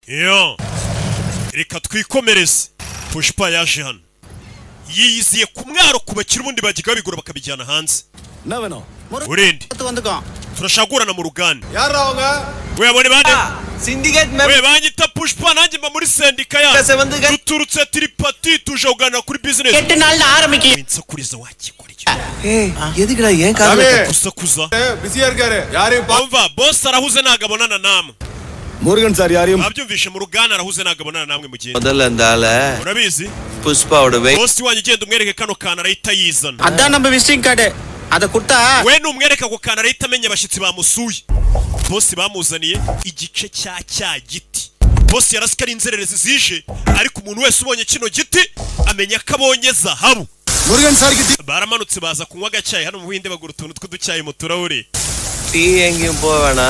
Yo, reka twikomereze. Pushpa yaje hano yiyiziye ku mwaro kubakira ubundi bagiga bigura bakabijyana hanze. Naveno urinde turashagurana mu ruganda. Yarawanga we abone bande syndicate member we banyita Pushpa nanjye mba muri sendika ya duturutse tripati tujogana kuri business 8 நாள்ல ஆரம்பிக்கு insakuriza wakikora iki எதுக்குடா ஏன் காதுல kusakuza busy இருக்காரு யாரையும் umva boss arahuze nagabonana namwe Morgan sir யாரையும் babyumvishe mu ruganda arahuze nagabonana namwe mugende முதல்ல ndaல urabizi Pushpaவோட வே boss wanjye genda umwereke kano kana arahita yizana அதான் நம்ம விசிட்டிங் கார்டு அத குடுத்தா we numwereka ko kana arahita amenye abashitsi bamusuye boss bamuzaniye igice cya giti boss yarasikari inzererezi zije ariko umuntu wese ubonye kino giti amenya kabonye zahabu Morgan sir giti baramanutse baza kunywa gacyayi hano mu Buhinde bagura utuntu tw'uducyayi mu turahure tea எங்கேயும் போவேனா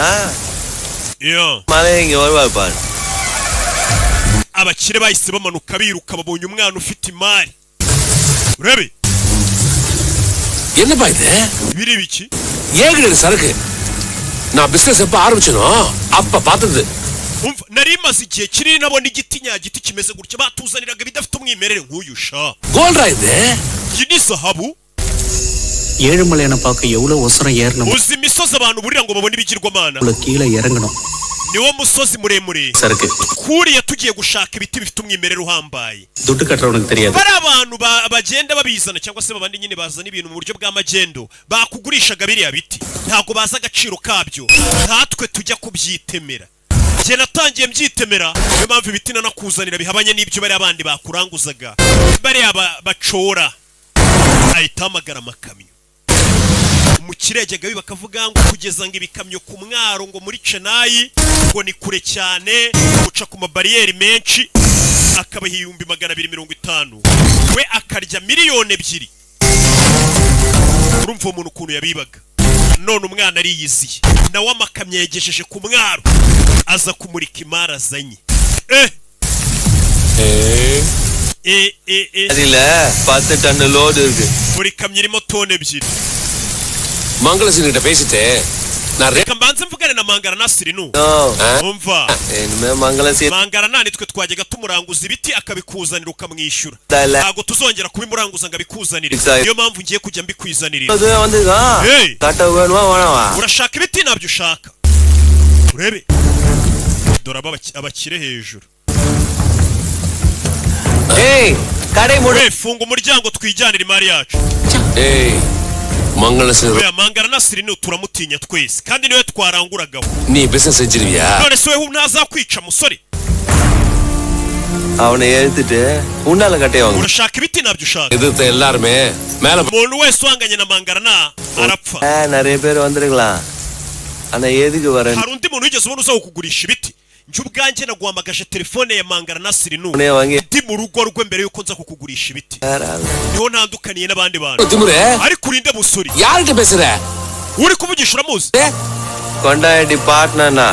yo மலை எங்க வருவார் பாரு abakire bahise bamanuka biruka babonye umwana ufite imari urabe என்னப்பா இது biri biki ஏகடே சரக்கு நான் பிசினஸ் எப்ப ஆரம்பிச்சனோ அப்ப பார்த்தது umva nari maze igihe kiri nabona igiti nyagiti kimeze gutya batuzaniraga bidafite umwimerere nk'uyu sha கோல்டா இது ni zahabu ஏழுமலையனை பார்க்க எவ்வளவு ஒசரம் ஏறணும் uzi imisozi abantu burira ngo babone ibigirwamana கீழே இறங்கணும் niwo musozi muremure சரக்கு kuriya tugiye gushaka ibiti bifite umwimerere uhambaye துட்டு கட்டுறவனுக்கு தெரியாது bari abantu bagenda babizana cyangwa se babandi nyine bazana ibintu mu buryo bw'amagendo bakugurishaga biriya biti ntago baza agaciro kabyo natwe tujya kubyitemera je natangiye mbyitemera niyo mpamvu ibiti nanakuzanira bihabanye n'ibyo bari abandi bakuranguzaga bari bacora ahita amagara amakamyo umukirejyaga bakavuga ngo kugeza ngo ibikamyo ku mwaro ngo muri Chennai ngo ni kure cyane guca ku mabariyeri menshi akabaha 250 we akarya miliyoni 2 urumva umuntu ukuntu yabibaga none umwana ari yiziye nawe amakamyo yegesheje ku mwaro aza kumurika imara azanye அதுல 10 ton load இருக்கு buri kamyo irimo tone 2 மங்களசிங்கிட்ட பேசிட்டு நான் reka mbanze mvugane na Mangara Nasiri nu umva enme Mangalasi Mangara nani twe twajyaga tumuranguza ibiti akabikuzanira ukamwishyura ntago tuzongera kubimuranguza ngo abikuzanire niyo mpamvu ngiye kujya mbikwizanirira அது வந்துங்க கட்ட வேணுமா வேணாமா urashaka ibiti nabyo ushaka urebe dora abakire hejuru கடை மூடு funga umuryango twijyanira imari yacu மங்களசிங் oya Mangara Nasiri ni turamutinya twese kandi niwe twaranguragaho நீ பிசினஸ் செஞ்சிருவியா none se wewe ntazakwica musore அவனை எழுதிட்டு உண்டால கட்டை வாங்க urashaka ibiti nabyo ushaka எதிர்த்த எல்லாருமே மேல umuntu wese uhanganye na Mangara na arapfa நிறைய பேர் வந்திருக்கலாம் ஆனா எதுக்கு வரேன் hari undi muntu wigeze ubona uza kugurisha ibiti njye ubwanjye naguhamagaje telefone ya Mangara Nasiri nu ndi mu rugo rwe mbere yuko nza kukugurisha ibiti niho ntandukaniye n'abandi bantu திமுரு ariko urinde musori யார்கிட்ட பேசுற uri kuvugisha uramuzi கொண்டாடி பார்ட்னர்னா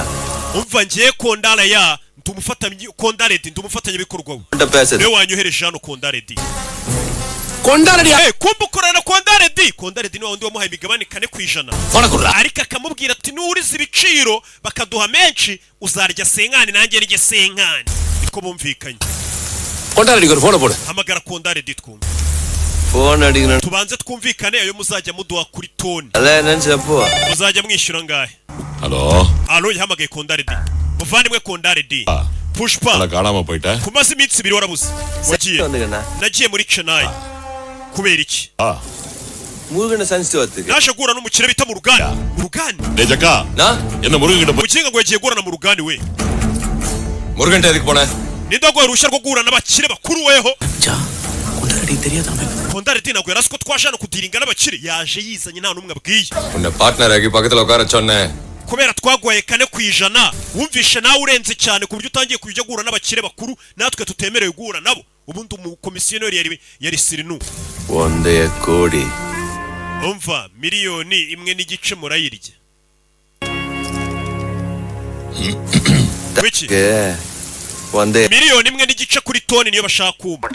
umva ngiye kondara ya ndumufatanye kondaredi ndumufatanye bikorwa உன்கிட்ட பேசுது we wanyohereje hano kondaredi கொண்டாடியா kumbukorana kondaredi niwe wundi wamuhaye imigabane 4% போடக்குறா ariko akamubwira ati nurize ibiciro bakaduha menshi uzarya senkani nanjye rye senkani niko bumvikanye கொண்டாடிக்கு ஒரு போன் போடு hamagara kondaredi twumva phone அடிக்கணும் tubanze twumvikane ayo muzajya muduha kuri toni அத என்னன்னு చెప్పు muzajya mwishyura ngahe hello alo yahamagaye kondaredi muvandimwe kondaredi Pushpa காணாம போயிட்ட kumaze iminsi 2 warabuze wagiye வந்துங்கண்ணா nagiye muri Chennai kubera iki முருகனை சன்ஸ்ட் வரதுக்கு naje gura n'umukire bita mu ruganda டேஜக்கா நான் என்ன முருகன் கிட்ட mukinga ngo yagiye gura na mu ruganda we Murugan எதுக்கு போன nindagoye rushya rwo gura n'abakire bakuru weho கொண்டாடி தெரியாத kondaredi nagwe yarasiko twashana kudiringa n'abakire yaje yizanye nta numwe abwiye உன்னை பார்ட்னர் ஆகி பக்கத்துல உட்கார சொன்னேன் kubera twagwaye 4% wumvishe nawe urenze cyane ku buryo utangiye kujya gura n'abakire bakuru natwe tutemerewe gura nabo ubundi umukomisiyoneri yari Sirinu 1 கோடி umva miliyoni 1.5 murayirya wiki 1 miliyoni imwe n'igice kuri toni niyo bashaka kumva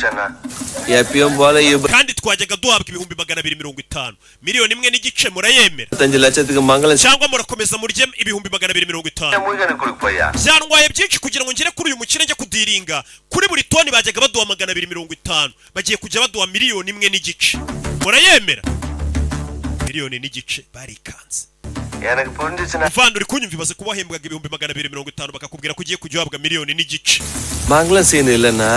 எப்பயும் போல kandi twajyaga duhabwa ibihumbi 250 miliyoni imwe n'igice murayemera 25 லட்சத்துக்கு மங்களம் cyangwa murakomeza murye ibihumbi 250 byantwaye byinshi kugira ngo ngere kuri uyu mukire njya kudiringa kuri buri toni bajyaga baduha 250 bagiye kujya baduha miliyoni imwe n'igice murayemera miliyoni n'igice barikanze எனக்கு புரிஞ்சிச்சுனா muvanduri kunyumva ibaze kubahembwaga ibihumbi 250 bakakubwira ko ugiye kujya uhabwa miliyoni n'igice மங்களம் சீன் இல்லனா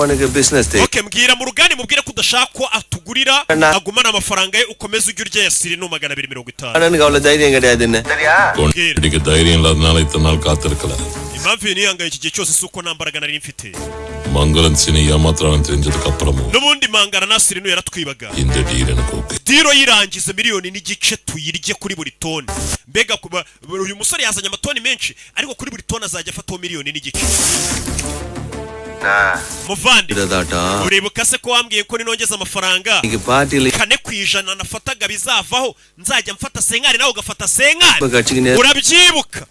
உனக்கு business day okay mbwira mu rugani mubwire ko udashaka ko atugurira agumana amafaranga ye ukomeze ujye urya yasiri no 250 எனக்கு அவ்வளவு தைரியம் கிடையாதுன்னு சரியா உனக்கு தைரியம் இல்லாதனால இத்தனை நாள் காத்திருக்கல impamvu niyangaye iki gihe cyose suko nambaraga nari mfite மங்களன் சினி ஏமாத்துறான்னு தெரிஞ்சதுக்கு அப்புறமும் n'ubundi mangara nasiri no yaratwibaga இந்த டீல் எனக்கு okay diro yirangiza miliyoni n'igice tuyirye kuri buri toni mbega kuba uyu musore yazanye amatoni menshi ariko kuri buri toni azajya afataho miliyoni n'igice muvandi uribuka se ko wambwiye ko ninongeza amafaranga kane kwijana nafataga bizavaho nzajya mfata senkari nawe ugafata senkari urabyibuka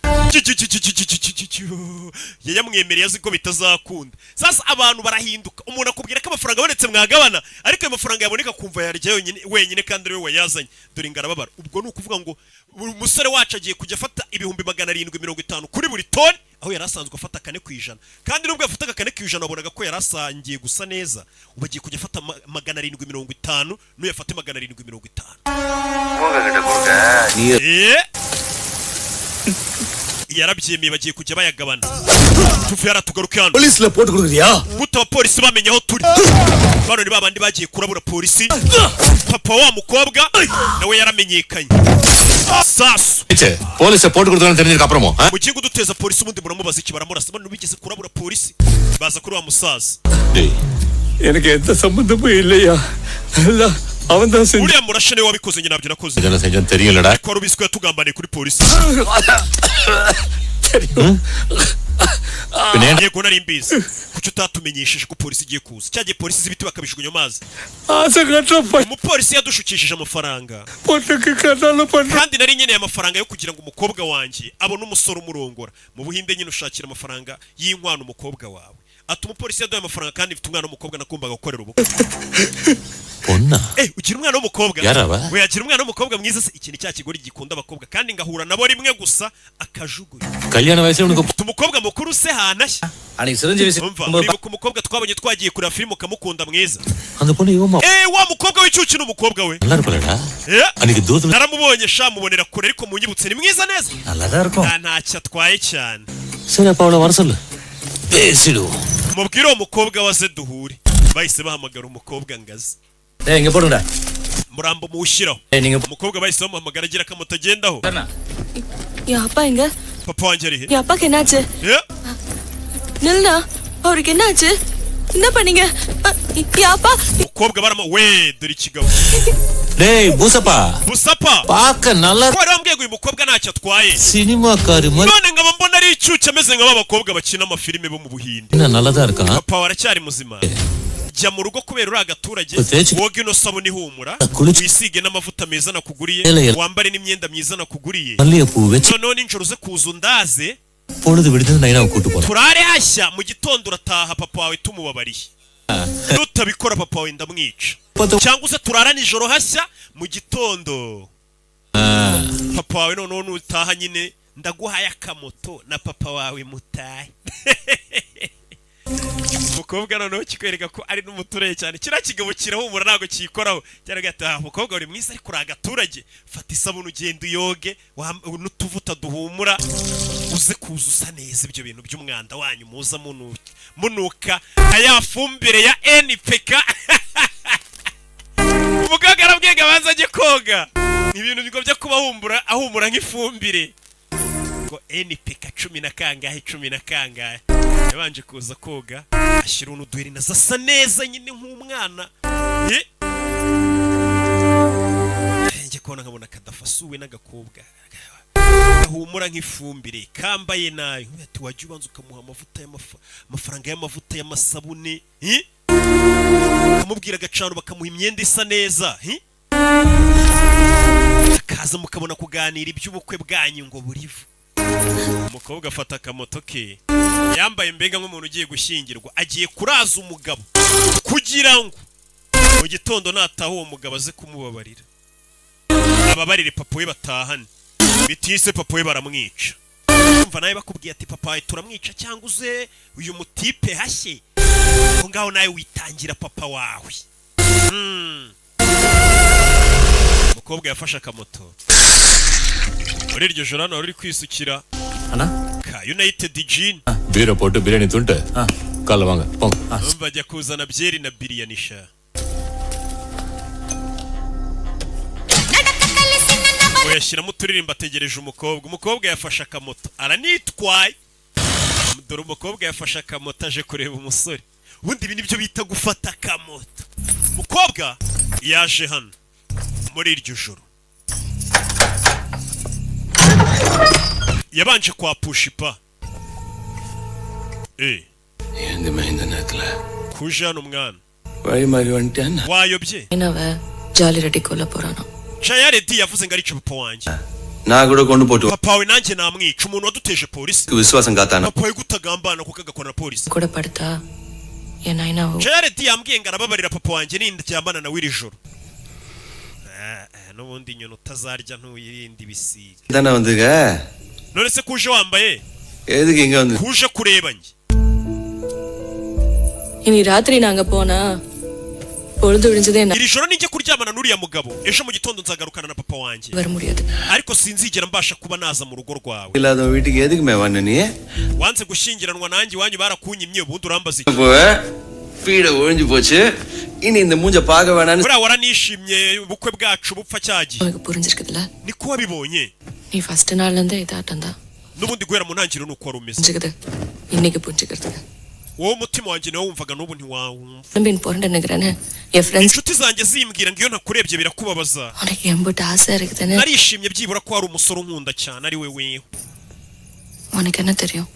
yamwemereye azi ko bitazakunda sasa abantu barahinduka umuntu akubwira ko amafaranga abonetse mwagabana ariko ayo mafaranga yaboneka kumva yarya wenyine kandi ari we wayazanye dore ingarababara ubwo ni ukuvuga ngo umusore wacu agiye kujya afata ibihumbi 750 kuri buri toni aho yari asanzwe afata kane kwijana kandi nubwo yafataga kane kwijana wabonaga ko yari asangiye gusa neza ubu agiye kujya afata 750 n'uyu yafate 750 yarabyemeye bagiye kujya bayagabana tuvuye aratugaruka hano போலீஸ்ல போட்டு கொடுக்குறியா guta abapolisi bamenye aho turi bano ni babandi bagiye kurabura polisi papa wa mukobwa nawe yaramenyekanye sasu போலீஸை போட்டு கொடுத்தான்னு தெரிஞ்சதுக்கு அப்புறமும் mugiye kuduteza polisi ubundi muramubaza iki baramurasa bano bigeze kurabura polisi baza kuri wa musaza எனக்கு எந்த சம்பந்தமும் இல்லையா அவன் தான் செஞ்சு uriya murashe niwe wabikoze njye nabyo nakoze இதெல்லாம் செஞ்சேன்னு தெரியலடா ko wari ubizi ko yatugambaniye kuri polisi yego nari mbizi kuki utatumenyesheje ko polisi igiye kuza cyagiye polisi z'ibiti bakabijugunya amazi umupolisi yadushukishije amafaranga kandi nari nkeneye amafaranga yo kugira ngo umukobwa wanjye abone umusore umurongora mu buhinde nyine ushakira amafaranga y'inkwano umukobwa wawe ati umupolisi yaduhaye amafaranga kandi mfite umwana w'umukobwa nakumbaga gukorera ubukwe பொண்ணா ugira umwana w'umukobwa yaraba we yagira umwana w'umukobwa mwiza se ikintu cya kigori gikunda abakobwa kandi ngahura nabo rimwe gusa akajugunya கல்யாண வயசுல உனக்கு umukobwa mukuru se hanashya அன்னைக்கு Chiranjeevi umva uribuka umukobwa twabonye twagiye kureba filime ukamukunda mwiza அந்த பொண்ணு இவமா wa mukobwa w'icyuki n'umukobwa we நல்லா இருப்பலடா அன்னைக்கு தூரத்துல naramubonye sha mubonera kure ariko munyibutse ni mwiza neza நல்லதா இருக்கும் ntacyo atwaye cyane சரி அப்ப அவளை வர சொல்லு பேசிடுவோம் mubwire uwo mukobwa waze duhure bahise bahamagara umukobwa ngazi இங்க போடுங்கடா murambo muwushyiraho நீங்க umukobwa bahise bamuhamagara agira ko mutagendaho என் அப்பா எங்க papa wanjye ari he என் அப்பாக்கு என்னாச்சு நில்லுண்ணா அவருக்கு என்னாச்சு என்ன பண்ணீங்க என் அப்பா umukobwa barama we dore ikigabo டேய் பூசப்பா busapa பாக்க நல்லா wari wambwiye ngo uyu mukobwa ntacyo atwaye சினிமாக்காரி மாதிரி none nkaba mbona ari icyuki ameze nk'abakobwa bakina amafilime bo mu buhinde நல்லதா இருக்கான் papa waracyari muzima jya mu rugo kubera uri agaturage woga ino sabuni ihumura wisige n'amavuta meza nakuguriye wambare n'imyenda myiza nakuguriye noneho ninjoro uze kuza undaze பொழுது விடுது நைனாவை கூட்டு போறேன் turare hashya mu gitondo urataha papa wawe tumubabariye nutabikora papa wawe ndamwica cyangwa se turara nijoro hashya mu gitondo papa wawe noneho nutaha nyine ndaguhaye akamoto na papa wawe mutahe umukobwa noneho kikwereka ko ari n'umuturage cyane kiriya kigabo kirahumura ntabwo kiyikoraho cyangwa gataha umukobwa uri mwiza ariko uri agaturage fata isabune ugenda uyoge n'utuvuta duhumura uze kuza usa neza ibyo bintu by'umwanda wanyu muza munuka aya fumbire ya NPK umukobwa arabwiye ngo abanza ajye koga ibintu bigo byo kuba ahumura nk'ifumbire ngo NPK 10 na kangahe yabanje kuza koga ashyira unuduheri nazasa neza nyine nk'umwana njye kubona nkabona kadafasuwe n'agakobwa gahumura nk'ifumbire kambaye nayo ati wajya ubanza ukamuha amafaranga y'amavuta y'amasabune akamubwira agacano bakamuha imyenda isa neza akaza mukabona kuganira iby'ubukwe bwanyu ngo burivu umukobwa afata akamoto ke yambaye mbega nk'umuntu ugiye gushyingirwa, agiye kuraza umugabo kugira ngo mu gitondo nataha uwo mugabo aze kumubabarira, ababarire papa we batahane, bitise papa we baramwica. Umva nawe bakubwiye ati papa turamwica cyangwa uze uyu mutipe hashye, aho ngaho nawe witangira papa wawe. Umukobwa yafashe akamoto muri iryo joro hano ruri kwisukira ka United Gin bira potu biryani tunte kala vanga pong bajya kuzana byeri na biriyanisha. Oyashyiramo uturirimbo ategereje umukobwa yafashe akamoto aranitwaye. Dore umukobwa yafashe akamoto aje kureba umusore, ubundi ibi nibyo bita gufata akamoto. Umukobwa yaje hano muri iryo joro, yabanje kwa Pushpa. ఏంది మైంది నాకలా kuje hano mwana why మరి వంటానా wayobye. ಏನವ ಜಾಲಿ ರೆಡಿ ಕೊಲ್ಲ ಪುರಾಣ Chayaredi yavuze ngo arica papa wanjye. నా కూడా కొండు పోటు Papa we nanjye namwica, umuntu waduteje polisi. విశ్వాసం కాతానా Papa we gutagambana kuko agakora na polisi. ಕೂಡ ಪಡ್ತಾ ಏನಾಯ್ನ Chayaredi yambwiye ngo arababarira papa wanjye nindyamana na w'iri joro. N'ubundi inyoni utazarya ntuyirinde ibisiga. ఇదనా ఉందిగా None se kuje wambaye ఏదికి ఇంకా ఉంది kuje kureba njye. ಇನಿ ರಾತ್ರಿ ನಾಂಗ ಪೋನಾ பொழுது விடிஞ்சதே iri joro nijye kuryamana n'uriya mugabo, ejo mu gitondo nzagarukana na papa wanjye, வர முடியாது. ariko sinzigera mbasha kuba naza mu rugo rwawe. ఇలాద వీటికి ఏదికి మేవన్న నీ Wanze gushyingiranwa nanjye wanyu barakunyimye, ubundi urambaza iki? பீட ஒழிஞ்சு போச்சு, இனி இந்த மூஞ்ச பார்க்க வேணான்னு buriya waranishimye ubukwe bwacu bupfa cyagiye, உனக்கு புரிஞ்சிருக்குதுல, niko wabibonye. நீ ஃபர்ஸ்ட் நாள்ல இருந்தே இதாட்டந்தா n'ubundi guhera mu ntangiriro nuko wari umeze. புரிஞ்சுக்குது, இன்னைக்கு புரிஞ்சுக்கிறதுக்கு wowe umutima wanjye nawe wumvaga n'ubu ntiwawumva. நம்பின் போறேன்னு நினைக்கிறேன்னு என் friends inshuti zanjye zimbwira ngo iyo nakurebye birakubabaza. உனக்கு எம்பிட்டு ஆசை இருக்குதுன்னு. narishimye byibura ko hari umusore unkunda cyane ari we wewe. உனக்கு என்ன தெரியும்?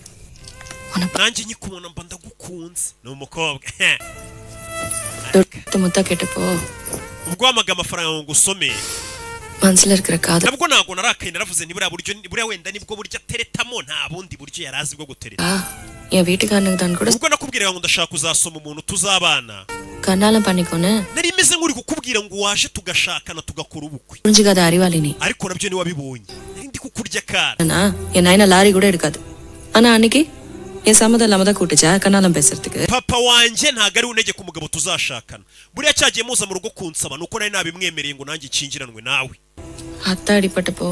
nanjye nyikubona mba ndagukunze. ni umukobwa முத்தா கேட்டப்போ ubwo wamaga amafaranga ngo usome, மனசுல இருக்கிற காதல் nabwo ntabwo narakaye, naravuze ni buriya wenda nibwo buryo ateretamo, nta bundi buryo yari azi bwo gutereta. என் வீட்டுக்காரனுக்கு தான் கூட ubwo nakubwiraga ngo ndashaka kuzasoma umuntu tuzabana, கண்ணாலம் பண்ணிக்கோன்னு nari meze nk'uri kukubwira ngo waje tugashakana tugakora ubukwe, புரிஞ்சுக்காத அறிவாளி நீ. ariko nabyo niwabibonye, nari ndi kukurya kara. என் நாயனா லாரி கூட எடுக்காது, ஆனா அன்னைக்கு என் சம்மதம் இல்லாம தான் கூட்டுச்சா கண்ணாலம் பேசுறதுக்கு. papa wanjye ntabwo ari untegeka umugabo tuzashakana, buriya cyagiye muza mu rugo kunsaba nuko nari nabimwemereye ngo nanjye nshyingiranwe nawe. அத்தா அடிப்பட்டப்போ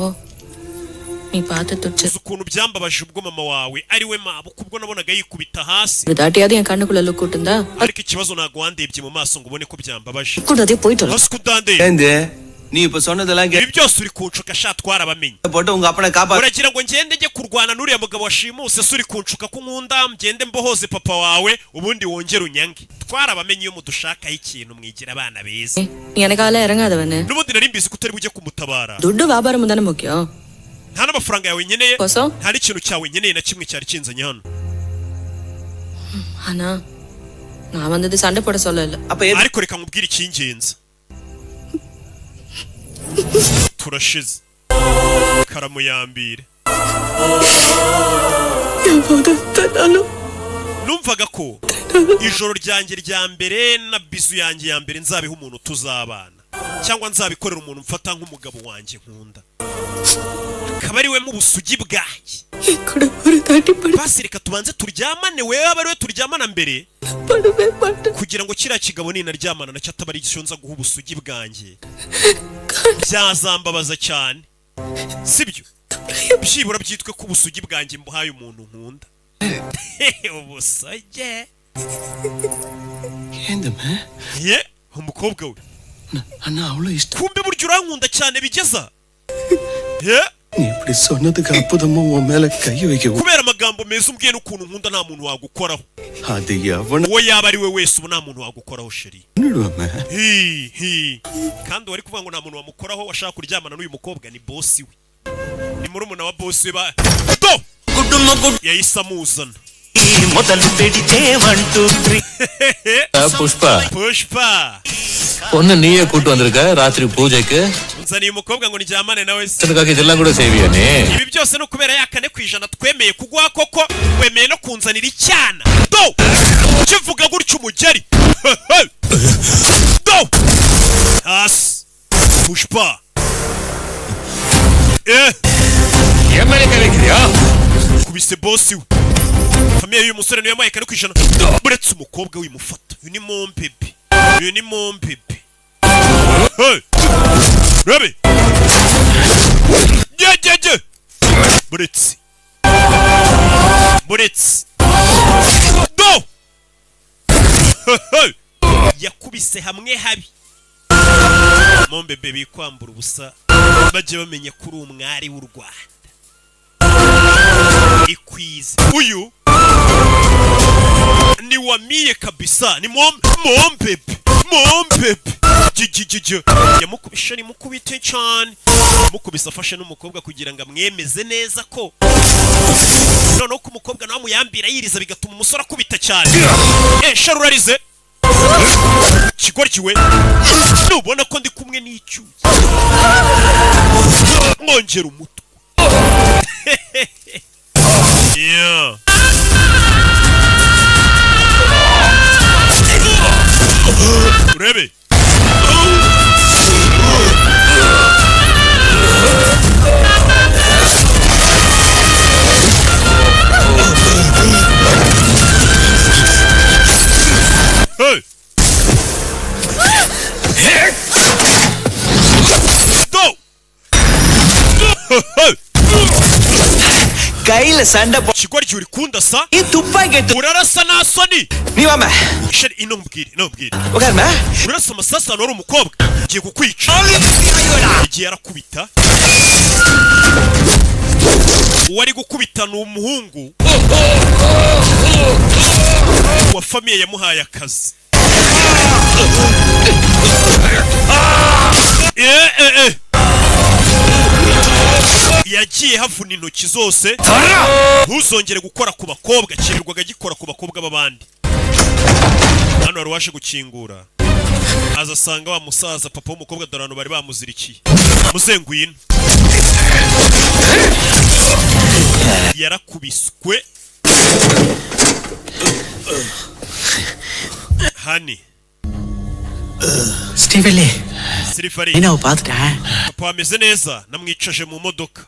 நீ பார்த்து துடிச்சு uzi ukuntu byambabaje ubwo mama wawe ari we mabuka, ubwo nabonaga yikubita hasi, ஒரு தாட்டியாவது என் கண்ணுக்குள்ள லுக் கூட்டுந்தா ariko ikibazo ntabwo wandebye mu maso ngo ubone ko byambabaje. கூட்டதே போயிட்டு hasi kudandeye ఏంది நீ இப்ப சொன்னதெல்லாம் ibi byose uri kunshuka sha twarabamenye. போட்டு உங்க அப்பனை காப்பா uragira ngo ngende njye kurwana n'uriya mugabo washimuse, se uri kunshuka ko nkunda, mgende mbohoze papa wawe ubundi wongere unyange. twarabamenye iyo mudushakaho ikintu mwigira abana beza. நீ எனக்கால இறங்காதவனு, n'ubundi nari mbizi ko utari bujye kumutabara. துட்டு வியாபாரம் தானே முக்கியம். nta n'amafaranga yawe nkeneye, கோசம் nta n'ikintu cyawe nkeneye na kimwe cyari kinzanye hano. ஆனா நான் வந்தது சண்டை போட சொல்லல. அப்ப ariko reka nkubwire icy'ingenzi, turashize karamuyambire. numvaga ko ijoro ryanjye rya mbere na bizu yanjye ya mbere nzabiha umuntu tuzabana, cyangwa nzabikorera umuntu mfata nk'umugabo wanjye nkunda, akaba ari we mu busugi bwanjye. basi reka tubanze turyamane, wewe aba ari we turyamana mbere, kugira ngo kiriya kigabo ninaryamana nacyo ataba ari cyo nza guha ubusugi bwanjye, byazambabaza cyane, sibyo? byibura byitwe ko ubusugi bwanjye mbuhaye umuntu nkunda. ubusugi ఏందమ్మా ye umukobwa we అన్న అవ్వలో ఇష్టం kumbe burya urankunda cyane bigeza ye நீ இப்படி சொன்னதுக்கு அற்புதமா உன் மேல கை வைக்க kubera amagambo meza umbwiye n'ukuntu nkunda nta muntu wagukoraho, அது எவன uwo yaba ari we wese ubu nta muntu wagukoraho sheri. பண்ணிடுவாம kandi wari kuvuga ngo nta muntu wamukoraho, washaka kuryamana n'uyu mukobwa ni bosi we, ni murumuna wa bosi we do yahise amuzana. Pushpa Pushpa பொண்ணு நீயே கூட்டு வந்திருக்க ராத்திரி பூஜைக்கு. nzaniye umukobwa ngo ndyamane nawe se చక్కగా ఇదెల్లా కూడా సేవియనే ibi byose no kubera ya 4% twemeye kuguha koko wemeye no kunzanira icyana do kivuga gutyo umugeri do as Pushpa ఏమని కలిగిరియా kubise boss we famiye y'uyu musore niyo yamaye 4% buretse umukobwa wimufata uyu ni mompebe hey Rabi je buretse do yakubise hamwe habi mombebe bikwambura ubusa baje bamenye kuri umwari w'u Rwanda ikwize uyu ni wamiye kabisa ni mombebe jijijije yamukubisha ni mukubite cyane mukubisa afashe n'umukobwa kugira ngo amwemeze neza ko noneho ko umukobwa nawe muyambira yiriza bigatuma umusore akubita cyane sharurarize kigorkiwe nubona ko ndi kumwe n'icyuzi mwongera umutwe yeah urebe hey go கையில சண்டை kigoryi uri kundasa துப்பாக்கி urarasa nasoni நீ வாமா sheri ino mbwire ukarma urasa amasasa nori umukobwa ngiye kukwica igiye arakubita wari gukubita ni umuhungu wa famiye yamuhaye akazi yagiye havuna intoki zose ntuzongere gukora ku bakobwa kirirwaga gikora ku bakobwa b'abandi hano wari waje gukingura azasanga wa musaza papa w'umukobwa dore abantu bari bamuzirikiye muzengwino yarakubiswe hani Stevele, Sirifari என்ன பாத்துட்டேன் papa ameze neza namwicaje mu modoka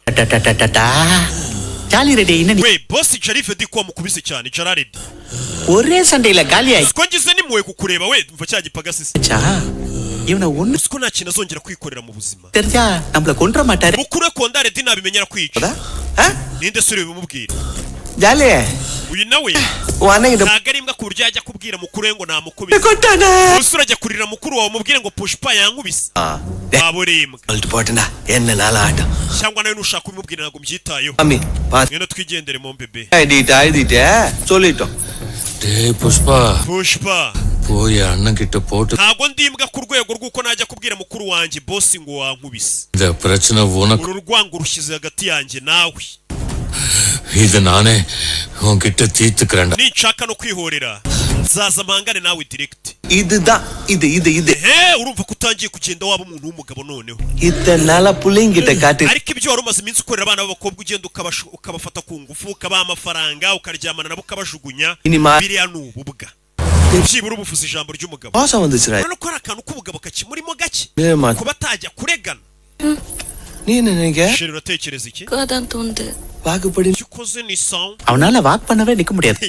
jolly ready என்ன we boss Jarife di ko mukubise cyane Jarred ஒரே சண்டையில காலியாயிச்சா ko ngize nimwe kukureba we mva cyagipagasi இவனை ஒண்ணு ko nta kintu azongera kwikorera mu buzima தெரிஞ்சா நம்மள கொன்ற மாட்டாரு mukure kondare di nabimenyera kwica ninde suri bimubwira ஜாலே uyu nawe wanenge nagarimbwa ku buryo yajya kubwira mukuru ngo namukubise kotana usura ajya kurira mukuru wawe mubwire ngo Pushpa yankubise baburimbwa altu potana enna nalaata cyangwa nawe nushaka kubimubwira nago mbyitayeho ami paat ngeno twigendere mo bebe idite solito டேய் புஷ்பா போய் அண்ணன் கிட்ட போட்டு ntago ndimbwa ku rwego rw'uko najya kubwira mukuru wanjye boss ngo wankubise இந்த பிரச்சனை உனக்கு uru rwango rushyize hagati yanjye nawe இது நானே உன்கிட்ட தீர்த்துக்கிறேன்டா ninshaka no kwihorera nzaza mpangane nawe direct இது urumva ko utangiye kugenda waba umuntu w'umugabo noneho itanala pulingita kati ariko ibyo wari umaze iminsi ukorera abana b'abakobwa ugenda ukabafata ku ngufu ukabaha amafaranga ukaryamana nabo ukabajugunya biriya ni ububwa byibura ubuvuze ijambo ry'umugabo bosa wanditsira none ko ari akantu k'ubugabo kakimurimo gake kuba atajya kuregana nine nige sheri uratekereza iki kadantonde bagupadi ukoze ni sound அவனால வாக் பண்ணவே நிக்க முடியாது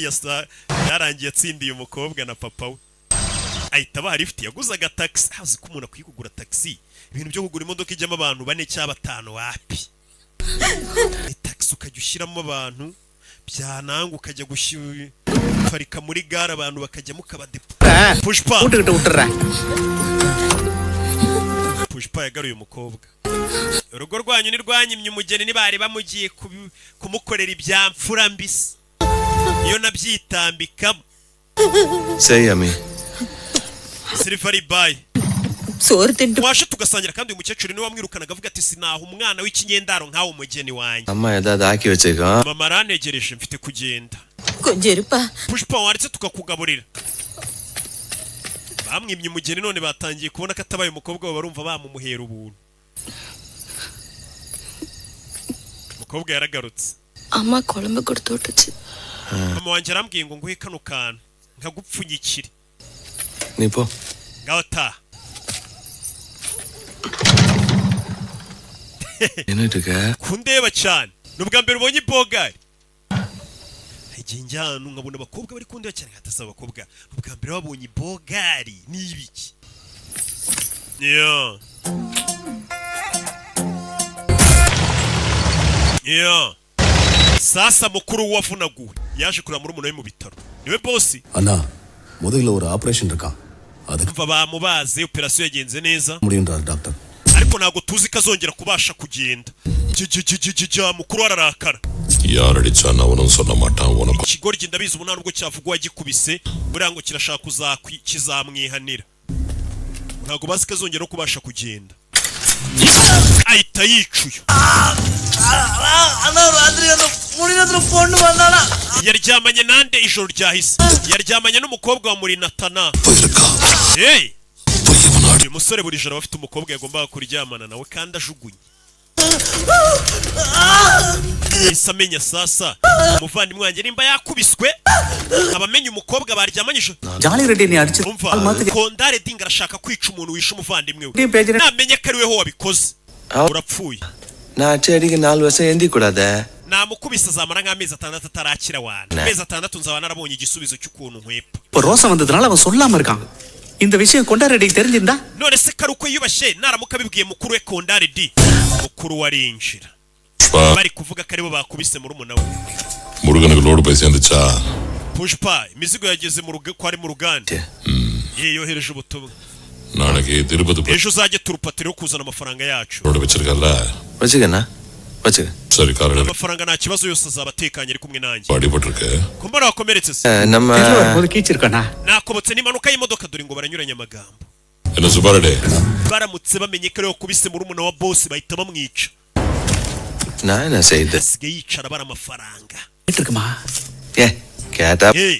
yarangiye atsindiye umukobwa na papa we ahita barifite yaguzaga taxi hazi ko umuntu akwiye kugura taxi ibintu byo kugura imodoka ijyamo abantu 4 cyangwa 5 wapi taxi ukajya ushyiramo abantu byananga ukajya parika muri gare abantu bakajyamo kabadepo Pushpa கூட்டிட்டு விட்டுறேன் Pushpa yagaruye umukobwa urugo rwanyu ni rwanyimye umugeni nibari bamugiye kumukorera ibyamfura mbisi iyo nabyitambikamo say ami Sirifari bye sorte washe tugasangira kandi uyu mukecuru ni wamwirukanaga avuga ati sinaho umwana w'ikinyendaro nkawo umugeni wanjye amma yada aki wecheka mama aranegereje mfite kugenda konjerupa Pushpa waretse tukakugaburira bamwimye umugeni none batangiye kubona ko atabaye umukobwa we barumva bamumuhera ubuntu umukobwa yaragarutse. அம்மா குழம்பு கொடுத்து விட்டுச்சு. Mama wanjye arambwiye ngo nguhe kano kantu nkagupfunyikire. Ni po. Ngaho taha. Enitaka. Kundeba cyane. Nubwa mbere ubonye bogari. Igihe njyana nkabona abakobwa bari kundeba cyane hatasaba abakobwa. Nubwa mbere babonye bogari n'ibiki. Yeah. Yeah. Sasa mukuru wavunaguwe yaje kurira muri umuntu we mu bitaro. Niwe boss. Ana, mudigla ஒரு ஆபரேஷன் இருக்கான். அதுக்கு bamubaze operation yagenze neza. முடியும்டா doctor. Ariko ntago tuzi kazongera kubasha kugenda. Mukuru ararakara. Yararitsana wono sona mata wono. Ikigoryi ndabizi ubuna nubwo cyavugwa gikubise burango kirashaka kizamwihanira. Ntago bazi kazongera kubasha kugenda. Ahita yicuye. Yaryamanye nande ijoro ryahise. Yaryamanye n'umukobwa wa muri Natana. Hey! Uyu musore buri joro bafite umukobwa yagombaga kuryamana nawe kandi ajugunye. Isamenya sasa umuvandimwe wanjye nimba yakubiswe abamenye umukobwa baryamanye ijoro. Jolly ready நீ அடிச்சு Kondare dinga arashaka kwica umuntu wishe umuvandimwe we. Namenye ko ari weho wabikoze. Urapfuye. Nache adige 4 வருஷம் எந்தி கூடாதே. Namukubisa zamara nk'amezi 6 atarakira wana. Amezi 6 nzaba narabonye igisubizo cy'ukuntu nkwepa. இப்போ ரோசா வந்ததனால அவன் சொல்லாம இருக்கான். இந்த விஷயம் கொண்டாரெடிக்கு தெரிஞ்சிருந்தா none se karuko yubashe naramuka bibwiye mukuru we Kondare di. Mukuru warinjira. Bari kuvuga ko aribo bakubise muri umuna we. Muruganako load pese yandicha. Pushpa imizigo yageze mu rugo kwari mu ruganda. Yohereje ubutumwa. Nanake Tirupati. Ejo uzajye turupatira kuzana amafaranga yacu. Load bechirikalla. Bachigana? Bachiga. Sari karare. Amafaranga nta kibazo yose azabatekanye ari kumwe nanjye. Badi potrike. Kumbara wakomeretse se. Nama ஒரு கீச்சிருக்கானா Nakobotse n'impanuka y'imodoka dore ngo baranyuranya amagambo. Eno subarade. Baramutse bamenye ko kubise muri umuna wa boss bahita bamwica. na sayid. Asigaye yicara bara amafaranga. இருக்குமா Kata. Hey.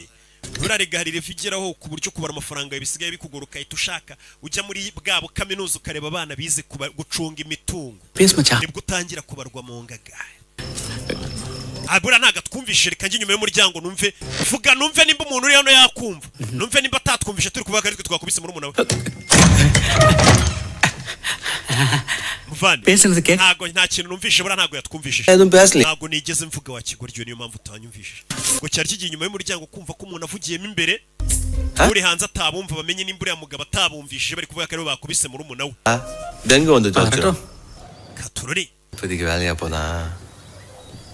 Urarigarira ifigiraho ku buryo kubara amafaranga bisigaye bikuguruka itushaka ujya muri bwabo kaminuza ukareba abana bize gucunga imitungo. பேஸ் மச்சான் Nibwo utangira kubarwa mu ngaga. Abura naga twumvishe reka njye nyuma y'umuryango numve vuga numve nimba umuntu uri hano yakumva numve nimba atatwumvishe turi kuvuga ariko twakubise muri umuna we. Muvandi பேசுறது கேக்க ntago nta kintu numvishe bura ntago yatwumvishije. Edum Beasley. Ntago nigeze mvuga wa kigoryo niyo mpamvu utanyumvishije. Ngo cyari kigiye nyuma y'umuryango kumva ko umuntu avugiyemo imbere. Uri hanze atabumva bamenye nimba uri mugabo atabumvishije bari kuvuga ko aribo bakubise muri umuna we. Denga வந்து ஜோச்சோ. Katurori. இப்போதைக்கு வேலையா போனா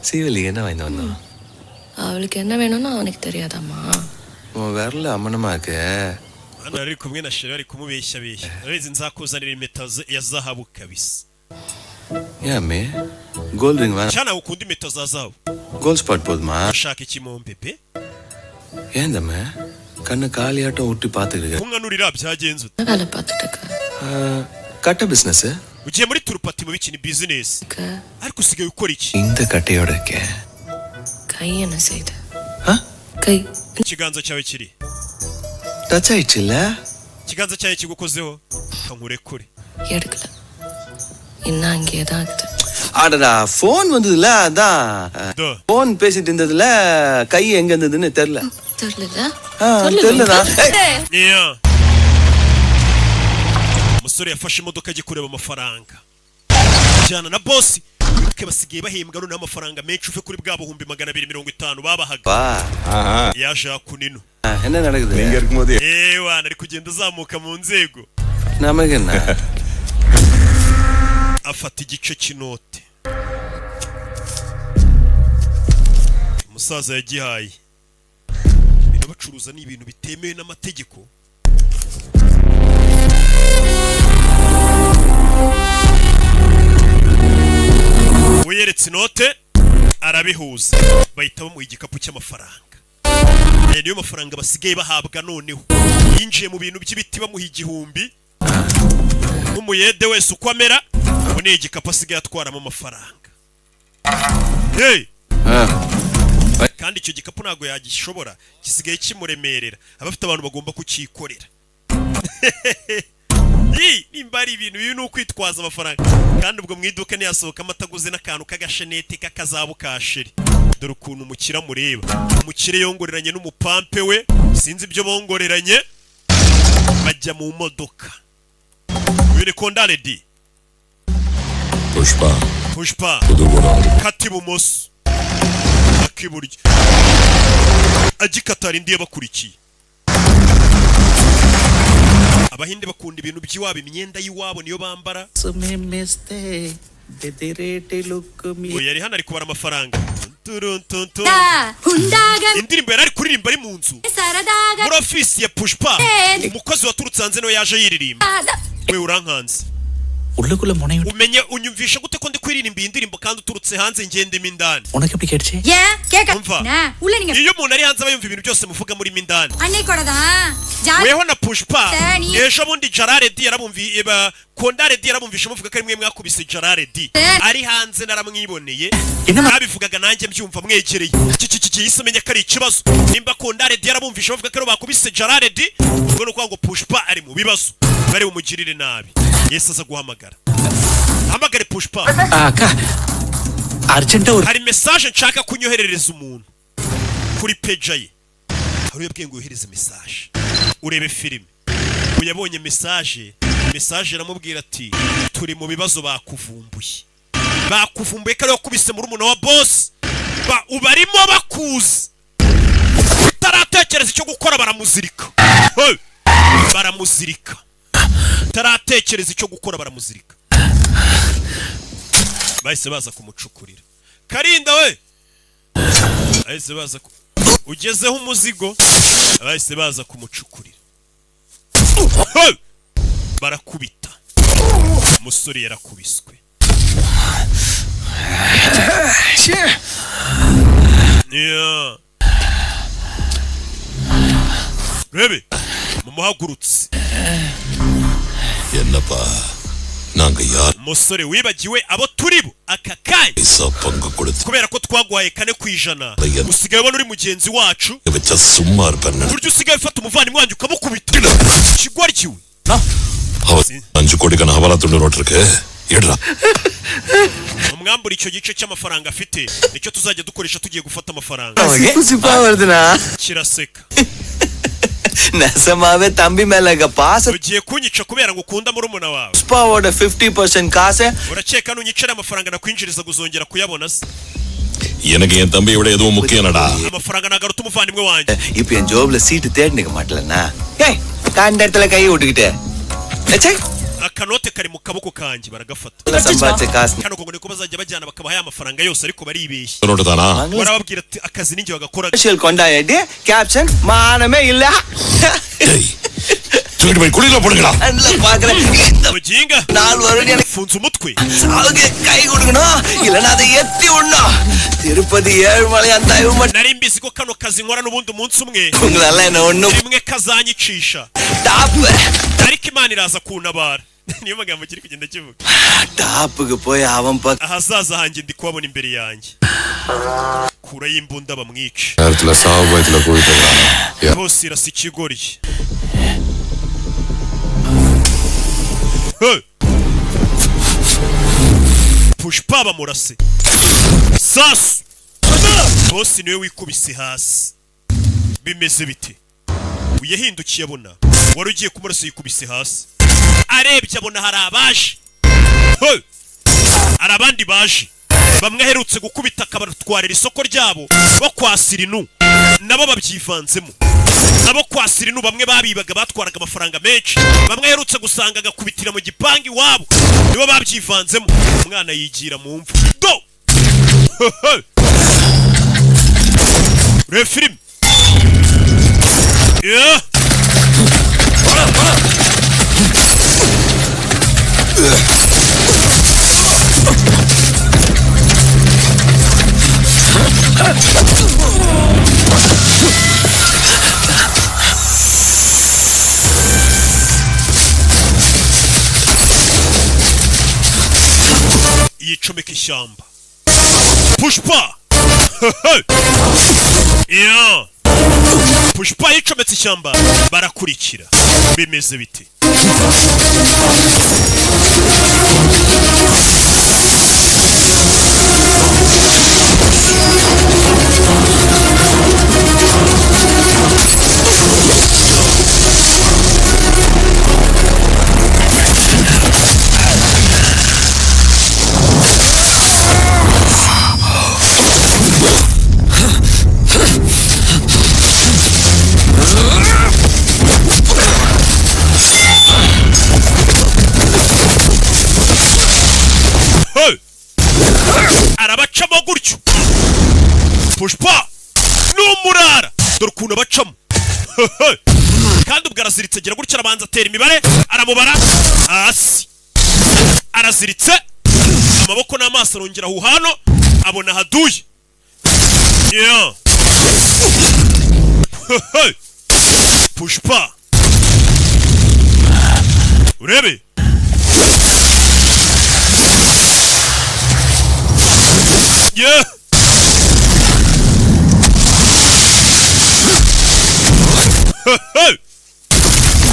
சீவலிக்கு என்ன வாங்கி வந்தோம் அவளுக்கு என்ன வேணும்னு அவனுக்கு தெரியாதாம்மா. உன் விரல அம்மனமா இருக்கு Hano ari kumwe na Shere ari kumubeshya beshya. Arezi nzakuzanira impeta ya zahabu kabisa. ஏமே கோல்ட் ரிங் வேணா Cyana ukunda impeta za zahabu. Gold Spot போதுமா Ashaka iki mu mbebe? ஏந்தமே கண்ணு காலியாட்டம் ஊட்டி பாத்துக்கிட்டு Kunganurira byagenze. வேலை பார்த்துட்டு இருக்க. கட்ட business Ugiye muri turupati mu bikini business. Ariko usigaye ukora iki? இந்த கட்டையோட இருக்கே கை என்ன செய்த? கை Ikiganza cyawe kiri. டச் ஆயிடுச்சு இல்ல Ikiganza cyawe kigukozeho. Kankure kure. எடுக்கல. இன்னும் அங்கேயே தான் இருக்குது. அடடா போன் வந்ததுல அதான் போன் பேசிட்டு இருந்ததுல கை எங்க இருந்ததுன்னு தெரியல தெரியல. தெரியலடா Yeah. Umusore yafashe imodoka agiye kureba amafaranga. Jana na boss yuke basigaye bahembwa none amafaranga menshi uve kuri bwa buhumbi 250 babahaga. Aha. Yaje kunino. என்ன நடக்குது எங்க இருக்கும்போது wana ari kugenda azamuka mu nzego. நமக்கு என்ன Afata igice cy'inote. Umusaza yagihaye. Ibintu bacuruza ni ibintu bitemewe n'amategeko. Uyeretse inote arabihuza bahita bamuha igikapu cy'amafaranga. Niyo mafaranga basigaye bahabwa noneho. Yinjiye mu bintu by'ibiti bamuha 1000. Umuyede wese uko amera ubone igikapu asigaye atwaramo amafaranga. Hey! Kandi icyo gikapu ntago yagishobora gisigaye kimuremerera abafite abantu bagomba kucikorera. nimba ari ibintu bibi ni ukwitwaza amafaranga kandi ubwo mu iduka ntiyasohoka amataguze n'akantu k'agasheneti k'akazabu ka sheri. Dore ukuntu umukire amureba. Umukire yongoreranye n'umupampe we, sinzi ibyo bongoreranye, bajya mu modoka. Uyu ni Kondaledi. Pushpa kati ibumoso akiburyo agikatara indi yabakurikiye. Abahinde bakunda ibintu by'iwabo, imyenda y'iwabo niyo bambara. Oya yari hano ari kubara amafaranga. Indirimbo yari ari kuririmba ari mu nzu muri ofisi ya Pushpa. Umukozi waturutse hanze niwe yaje yiririmba. We urankanze. Umenye unyumvisha gute ko ndi kwiririmba iyi ndirimbo kandi uturutse hanze ngendemo indani? Iyo umuntu ari hanze aba yumva ibintu byose muvuga muri mindani. Weho na Pushpa ejo bundi Jararedi yarabumviye Kondaledi yarabumvisha muvuga ko ari mwe mwakubise Jararedi ari hanze naramwiboneye nabivugaga nanjye mbyumva mwegereye yisomenya ko ari ikibazo. Nimba Kondaledi yarabumvisha muvuga ko bakubise Jararedi ubwo nuko ngo Pushpa ari mu bibazo bari umugirire nabi. Yesu aza guhamagara. Hamagare Pushpa. Hari message nshaka kunyoherereza umuntu kuri page ye. Hari yabwiye ngo yohereze message. Urebe filime. Uyabonye message aramubwira ati turi mu bibazo bakuvumbuye. Bakuvumbuye ko yakubise muri umuntu wa boss. Ubarimo bakuzi. Taratekereza icyo gukora baramuzirika. Baramuzirika. Taratekereza icyo gukora baramuzirika. Bahise baza kumucukurira. Karinda we. Bahise baza ugezeho umuzigo. Bahise baza kumucukurira. Barakubita. Umusore yarakubiswe. Yeah. Rebe. Mumuhagurutse. Yenapa. Nanga yar. Umusore wibagiwe abo turibo akakanye. Isapanga kuretse. Kubera ko twagwaye 4%. Usigaye ubona uri mugenzi wacu. Yabacha sumar banana. Buryo usigaye ufata umuvandimwe wanjye ukamukubita. Kigwaryiwe. Anju kodi kana habara tunde rotreke. Yedra. Umwambura icyo gice cy'amafaranga afite nicyo tuzajya dukoresha tugiye gufata amafaranga. Pushpa wardana. Kiraseka. Nasamawe tambi melaga pass. Ugiye kunyica kubera ngo ukunda murumuna wawe. Pushpa wada 50% kase. Urakeka nunyicira amafaranga nakwinjiriza guzongera kuyabona se? Yenage yen tambi ivide edu mukkiyanada. Amafaranga nagaruta umuvandimwe wanjye. Ipo en job la seat tedniga matlana. Hey, kandatala kai udigite. Eche? Akanote kari mu kaboko kanjye baragafata. Sambatse kase. Kano ngo niko bazajya bajyana bakabaha amafaranga yose ariko baribeshye. Notana. Barababwira ati akazi ninjye bagakora. Special konda yede caption maname illa. Hey. Tuli bai kulila podengala. Anla paakala. Mujinga. Nalu varudi funzu umutwe. Salge kai gudugno. Ilana ade yetti unno. Tirupati Yerumale antayuma. Nari mbizi ko kano kazi nkora n'ubundi umunsi umwe. Ngala na unno. Rimwe kazanyicisha. Tapu. Ariko Imana iraza kuntabara. Niyo magambo kiri kugenda kivuga. Tapu gepoye avampa. Ahazaza hanjye ndi kubabona imbere yanjye. Kura y'imbunda bamwice. Ertla sawa itla kuitela. Bose irasa ikigori. Pushpa bamurase. Sasu. Bose niwe wikubise hasi. Bimeze bite? Uyahindukiye abona. Wari ugiye kumurasa yikubise hasi. Arebye abona hari abaje. Hari abandi baje. Bamwe aherutse gukubita akabatwarira isoko ryabo bo kwa Sirinu. Nabo babyivanzemo. Nabo kwa Sirinu bamwe babibaga batwaraga amafaranga menshi. Bamwe aherutse gusanga agakubitira mu gipangi wabo. Nibo babyivanzemo. Umwana yigira mu mvu. Do! Refilm. Yeah. Yicomeka ishyamba. Pushpa. Yeah. Pushpa yicometse ishyamba barakurikira. Bimeze bite? arabacamo gutyo. Pushpa n'umurara dore ukuntu abacamo. Kandi ubwo araziritse agira gutya, arabanza atera imibare, aramubara hasi, araziritse amaboko n'amaso arongera aho hano, abona haduye. Yeah. Pushpa urebe yeah.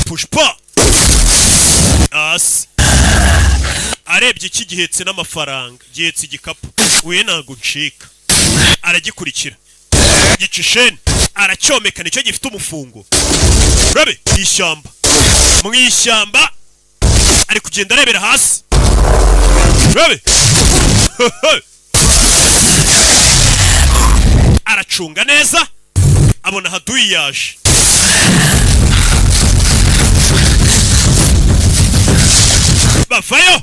Pushpa asi arebye iki gihetse n'amafaranga, gihetse igikapu, we ntago ncika, aragikurikira gicishene, aracyomeka, nicyo gifite umufungo. Urabe ishyamba, mu ishyamba ari kugenda arebera hasi. Urabe aracunga neza, abona haduyi yaje. Bavayo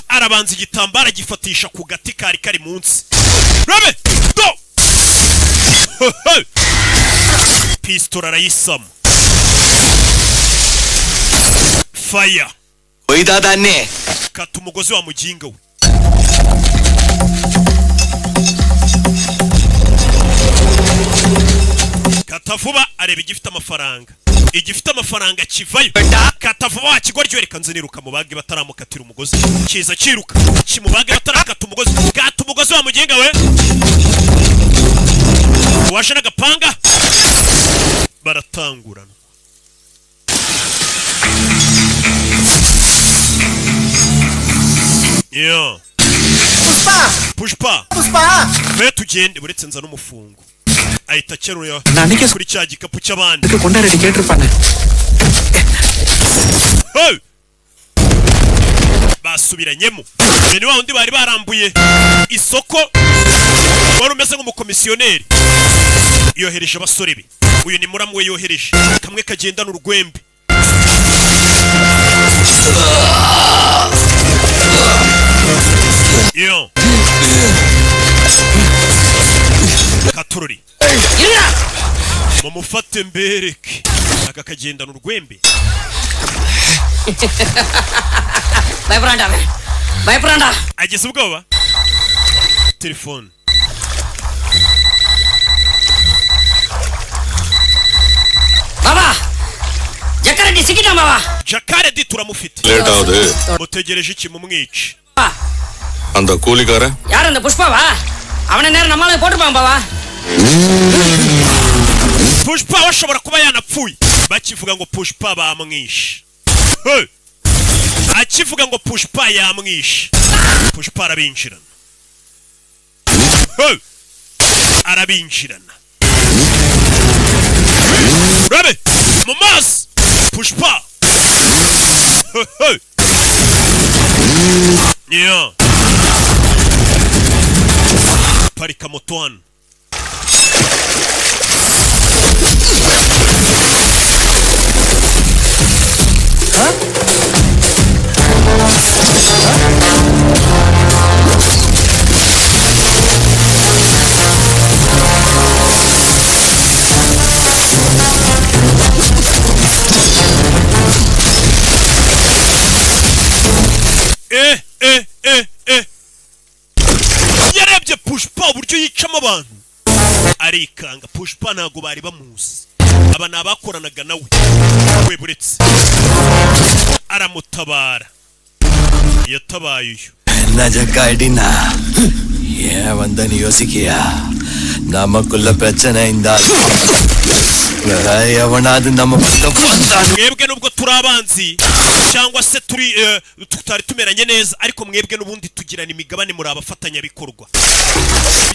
arabanza igitambara gifatisha ku gati kari kari munsi. Rabe do pistol arayisama. Fire oidada ne kata umugozi wa muginga we. Kata vuba areba igifite amafaranga, igifite amafaranga kivayo. Kata vuba wakigoryo, reka nziniruka mu bage bataramukatira umugozi, kiza kiruka kimubage batarakata umugozi. Kata umugozi wa muginga we, washe n'agapanga, baratangurana. Yeah. Pushpa ve tugende, buretse nza n'umufungo. Ahita keruya kuri cya gikapu cy'abandi. Basubiranyemo. Ni wa undi bari barambuye isoko, wari umeze nk'umukomisiyoneri, yohereje abasore be. Uyu ni muramu we yohereje, kamwe kagenda n'urwembe. Yo katururi mumufate mbereke, aka kagenda n'urwembe. Baypranda ageze ubwoba. Telefone baba Jakare di sikina baba. Jakare di turamufite. Late avde. Mutegereje iki mumwice? அந்த கூலிக்கார யார் அந்த புஷ்பாவா? அவனை நேரம் நம்மால போட்டுப்பான் பாவா. Pushpa washobora kuba yanapfuye, bakivuga ngo Pushpa bamwishe. Akivuga ngo Pushpa yamwishe. Pushpa arabinjirana. Arabinjirana. Rabe Mamas Pushpa. Yeah. Parika motoan. Yarebye Pushpa uburyo yicamo abantu, arikanga. Pushpa ntago bari bamuzi, aba nabakoranaga nawe. We buretse aramutabara, yatabaye uyu na jakaidina ye vandani yosikiya நமக்குள்ள பிரச்சனை இருந்தால் எவனாவது நம்ம mwebwe nubwo turi abanzi cyangwa se tutari tumeranye neza ariko mwebwe n'ubundi tugirana imigabane muri abafatanya bikorwa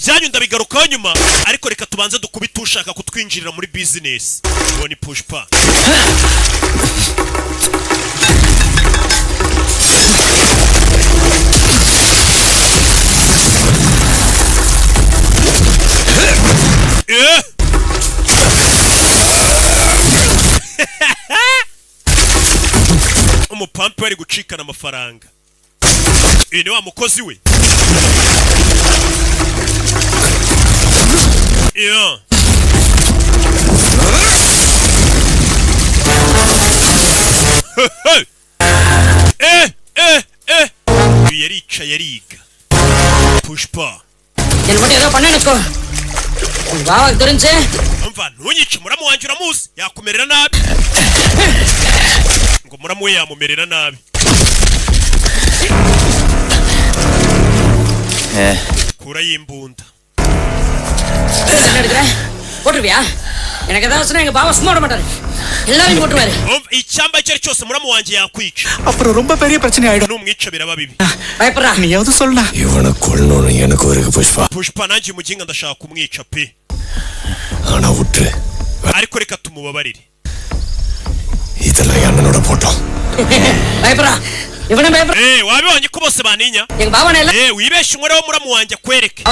byanyu ndabigarukaho nyuma ariko reka tubanze dukubita ushaka kutwinjirira muri business uwo ni Pushpa umupampi bari gucikana amafaranga ni wa mukozi we yarica yariga Pushpa umva ntunyice muramu wanjye uramuzi yakumerera nabi ngo muramu we yamumerera nabi kura y'imbunda icyamba icyo ari cyose muramu wanjye yakwica அப்புறம் ரொம்ப பெரிய பிரச்சனை ஆயிடும் numwica biraba bibi நீயாவது சொல்லுடா இவனை கொல்லணும் எனக்கு ஒரு Pushpa Pushpa nanjye umuginga ndashaka kumwica pe ஆனா விட்டுரு ariko reka tumubabarire இதெல்லாம் அண்ணனோட photo wabibonye ko bose baninya wibeshye umwe wo muramu wanjye akwereke